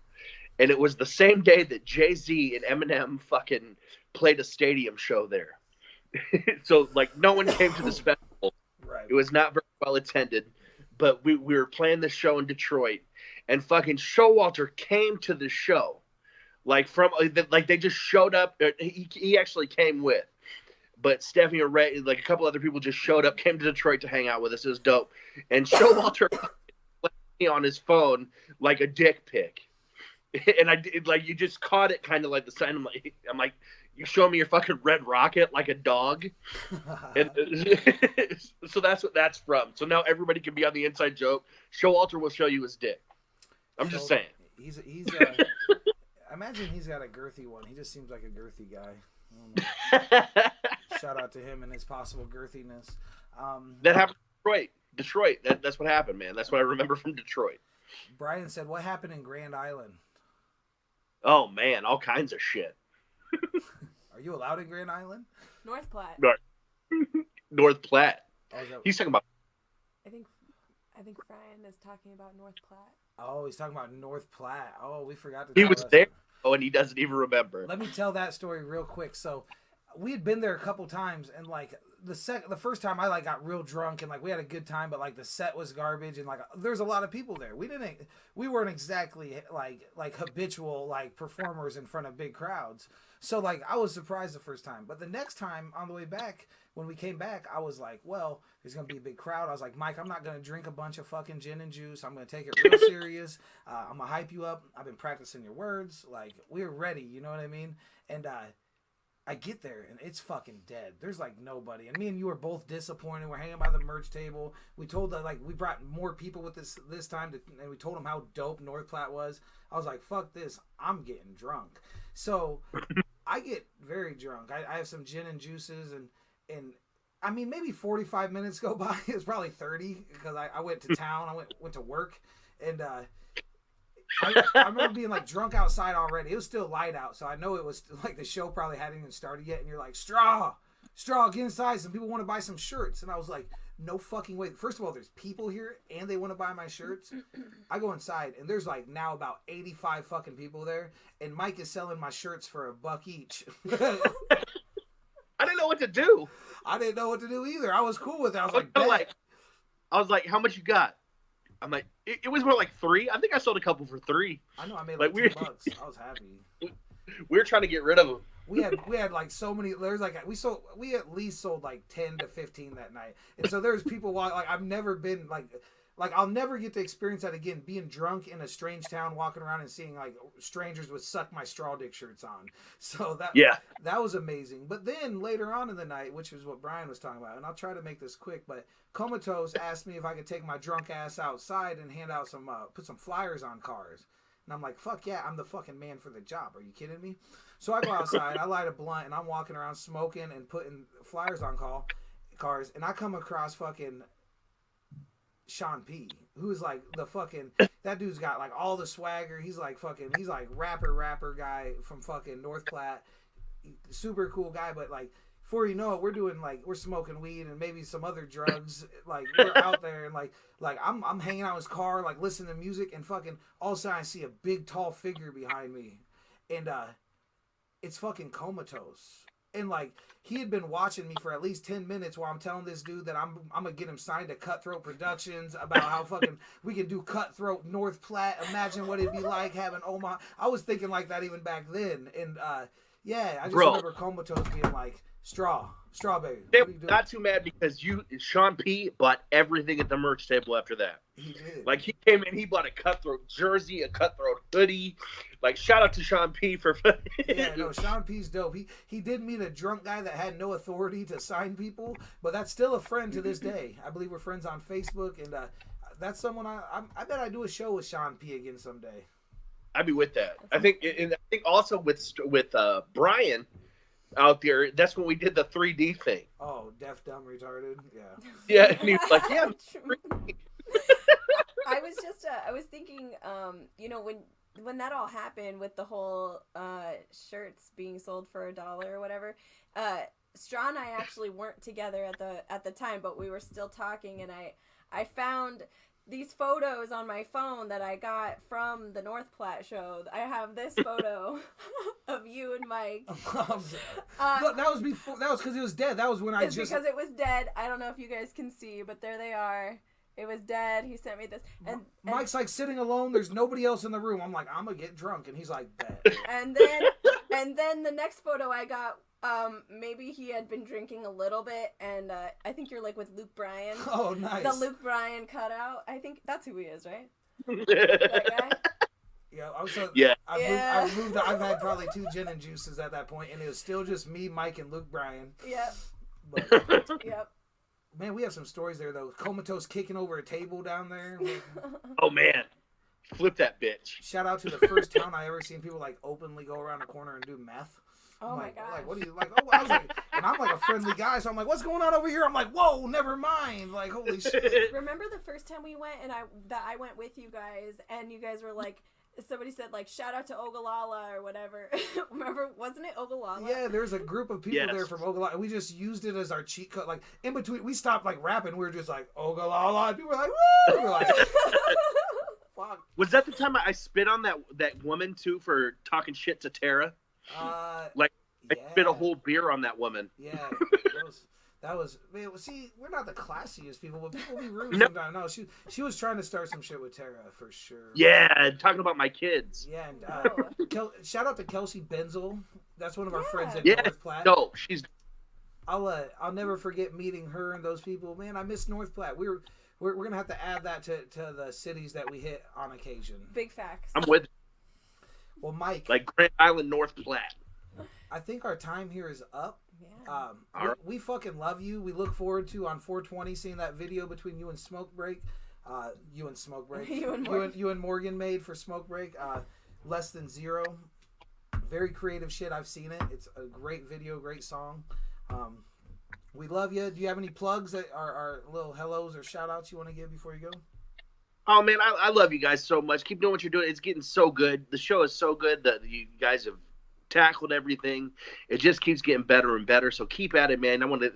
And it was the same day that Jay-Z and Eminem fucking played a stadium show there. So like no one came to this festival. Right. It was not very well attended. but we were playing this show in Detroit, and fucking Showalter came to the show, like they just showed up. He actually came with, but Stephanie and Ray, like a couple other people, just showed up, came to Detroit to hang out with us. It was dope, and Showalter left me on his phone like a dick pic, and I did, like, you just caught it kind of like the sign. I'm like, you show me your fucking red rocket like a dog. And so that's what that's from. So now everybody can be on the inside joke. Showalter will show you his dick. I'm just saying. He's imagine he's got a girthy one. He just seems like a girthy guy. I don't know. Shout out to him and his possible girthiness. That happened in Detroit. That's what happened, man. That's what I remember from Detroit. Brian said, what happened in Grand Island? Oh, man. All kinds of shit. Are you allowed in Grand Island? North Platte. North Platte. Oh, He's talking about. I think Brian is talking about North Platte. Oh, he's talking about North Platte. Oh, we forgot to He tell was us. there. Oh, and he doesn't even remember. Let me tell that story real quick. So we had been there a couple times, and like the first time I like got real drunk and like we had a good time, but like the set was garbage and like there's a lot of people there. We weren't exactly like habitual like performers in front of big crowds. So like I was surprised the first time, but the next time on the way back, when we came back, I was like, well, there's gonna be a big crowd. I was like, Mike, I'm not gonna drink a bunch of fucking gin and juice. I'm gonna take it real serious. I'm gonna hype you up. I've been practicing your words. Like we're ready. You know what I mean? And I get there and it's fucking dead. There's like nobody. And me and you were both disappointed. We're hanging by the merch table. We told that like we brought more people with this time and we told them how dope North Platte was. I was like, fuck this. I'm getting drunk. So I get very drunk. I have some gin and juices and I mean maybe 45 minutes go by. It was probably 30 because I went to town. I went to work and I remember being like drunk outside already. It was still light out, so I know it was like the show probably hadn't even started yet. And you're like, Straw, get inside. Some people want to buy some shirts, and I was like, no fucking way. First of all, there's people here, and they want to buy my shirts. I go inside, and there's like now about 85 fucking people there, and Mike is selling my shirts for $1 each. I didn't know what to do. I didn't know what to do either. I was cool with it. I was like, how much you got? I'm like, it was more like 3. I think I sold a couple for 3. I know I made like $2. I was happy. We were trying to get rid of them. We had like so many. There's like we at least sold like 10 to 15 that night. And so there's people like I've never been like I'll never get to experience that again. Being drunk in a strange town, walking around and seeing like strangers with suck my straw dick shirts on. So that was amazing. But then later on in the night, which is what Brian was talking about, and I'll try to make this quick, but Comatose asked me if I could take my drunk ass outside and hand out put some flyers on cars. And I'm like, fuck yeah, I'm the fucking man for the job. Are you kidding me? So I go outside, I light a blunt, and I'm walking around smoking and putting flyers on cars, and I come across fucking Sean P, who's like the fucking, that dude's got like all the swagger. He's like rapper guy from fucking North Platte. Super cool guy, but like, before you know it, we're smoking weed and maybe some other drugs. Like we're out there and like I'm hanging out in his car, like listening to music, and fucking all of a sudden I see a big tall figure behind me, and it's fucking Comatose. And like he had been watching me for at least 10 minutes while I'm telling this dude that I'm gonna get him signed to Cutthroat Productions about how fucking we can do Cutthroat North Platte. Imagine what it'd be like having Omaha. I was thinking like that even back then, and yeah, I just remember Comatose being like, Straw baby. They were not too mad because Sean P bought everything at the merch table after that. He did. Like he came in, he bought a Cutthroat jersey, a Cutthroat hoodie. Like shout out to Sean P for. Yeah, no, Sean P's dope. He did meet a drunk guy that had no authority to sign people, but that's still a friend to this day. I believe we're friends on Facebook, and that's someone I bet I do a show with Sean P again someday. I'd be with that. I think also with Brian out there, that's when we did the 3D thing. Oh, deaf, dumb, retarded. Yeah. Yeah, and he was like, yeah. I was thinking, when that all happened with the whole shirts being sold for $1 or whatever, Straw and I actually weren't together at the time, but we were still talking, and I found these photos on my phone that I got from the North Platte show. I have this photo of you and Mike. Look, that was before. That was because it was dead. That was when because it was dead. I don't know if you guys can see, but there they are. It was dead. He sent me this, and Mike's like sitting alone. There's nobody else in the room. I'm like, I'm gonna get drunk, and he's like, bet. and then the next photo I got, maybe he had been drinking a little bit, and I think you're like with Luke Bryan. Oh, nice. The Luke Bryan cutout. I think that's who he is, right? That guy. Yeah, also, Yeah. I've moved. I've had probably 2 gin and juices at that point, and it was still just me, Mike, and Luke Bryan. Yep. But, Yep. man, we have some stories there though. Comatose kicking over a table down there. Oh man, flip that bitch. Shout out to the first town I ever seen people like openly go around a corner and do meth. Oh my like, gosh. Like, what do you like? Oh, I was like, and I'm like a friendly guy, so I'm like, what's going on over here? I'm like, whoa, never mind. Like, holy shit. Remember the first time we went, and I went with you guys, and you guys were like, somebody said like, shout out to Ogallala or whatever. Remember, wasn't it Ogallala? Yeah, there's a group of people there from Ogallala, and we just used it as our cheat code. Like in between, we stopped like rapping. We were just like Ogallala, and people were like, woo! We were like, fuck. Was that the time I spit on that woman too for talking shit to Tara? Like I spit a whole beer on that woman. Yeah, that was man. See, we're not the classiest people, but people be rude sometimes. No, she was trying to start some shit with Tara for sure. Yeah, talking about my kids. Yeah, and shout out to Kelsey Benzel. That's one of our friends at North Platte. No, she's. I'll never forget meeting her and those people. Man, I miss North Platte. We're gonna have to add that to the cities that we hit on occasion. Big facts. I'm with. Well, Mike, like Grand Island, North Platte. I think our time here is up. Yeah. We fucking love you. We look forward to on 420 seeing that video between you and Smoke Break. You and Morgan made for Smoke Break. Less Than Zero. Very creative shit. I've seen it. It's a great video, great song. We love you. Do you have any plugs that are little hellos or shout outs you want to give before you go? Oh man, I love you guys so much. Keep doing what you're doing. It's getting so good. The show is so good that you guys have tackled everything. It just keeps getting better and better. So keep at it, man. I want to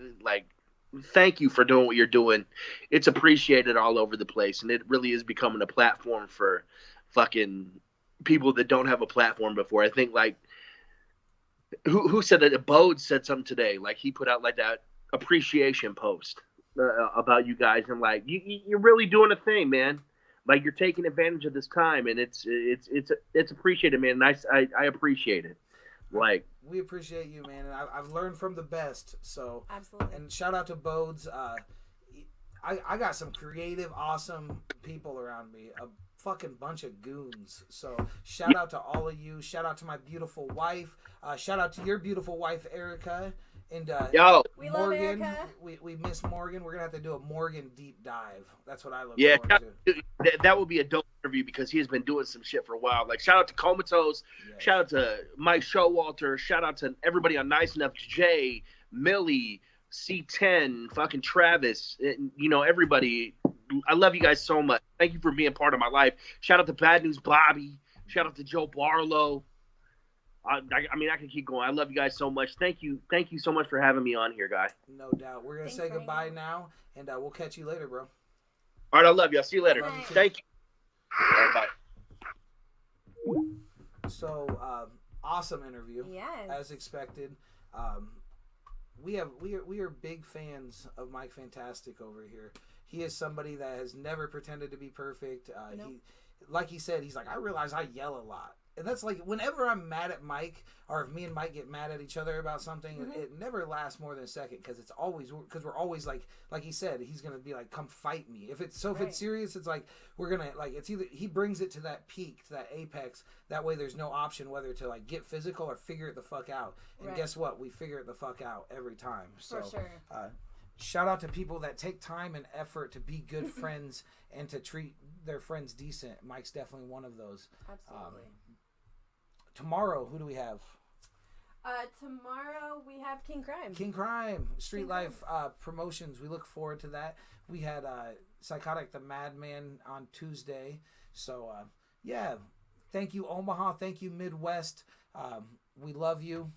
thank you for doing what you're doing. It's appreciated all over the place, and it really is becoming a platform for fucking people that don't have a platform before. I think like who said that? Bode said something today. Like he put out like that appreciation post about you guys, and like you're really doing a thing, man. Like you're taking advantage of this time, and it's appreciated, man. And I appreciate it. Like we appreciate you, man, and I've learned from the best. So absolutely. And shout out to Bodes. I got some creative, awesome people around me. A fucking bunch of goons. So shout out to all of you. Shout out to my beautiful wife. Shout out to your beautiful wife, Erica. And we Morgan, love Erica. We miss Morgan. We're gonna have to do a Morgan deep dive. That's what I look forward to. That will be a dope interview because he has been doing some shit for a while. Like shout out to Comatose, shout out to Mike Showalter, shout out to everybody on Nice Enough, Jay, Millie, C10, fucking Travis, you know, everybody. I love you guys so much. Thank you for being part of my life. Shout out to Bad News Bobby. Shout out to Joe Barlow. I mean, I can keep going. I love you guys so much. Thank you so much for having me on here, guy. No doubt. We're going to say goodbye now, and we'll catch you later, bro. All right, I love you. I'll see you later. Thank you. All right, bye. So, awesome interview. Yes. As expected. We are big fans of Mike Fantastik over here. He is somebody that has never pretended to be perfect. Nope. Like he said, he's like, I realize I yell a lot. And that's like, whenever I'm mad at Mike, or if me and Mike get mad at each other about something, it never lasts more than a second, because we're always like he said, he's gonna be like, come fight me. If it's serious, it's like we're gonna like, it's either he brings it to that peak, to that apex. That way, there's no option whether to like get physical or figure it the fuck out. And guess what? We figure it the fuck out every time. So, for sure. Shout out to people that take time and effort to be good friends and to treat their friends decent. Mike's definitely one of those. Absolutely. Tomorrow, who do we have? Tomorrow we have King Crime. King Crime, Street Life Promotions. We look forward to that. We had Psychotic the Madman on Tuesday. So, yeah. Thank you, Omaha. Thank you, Midwest. We love you.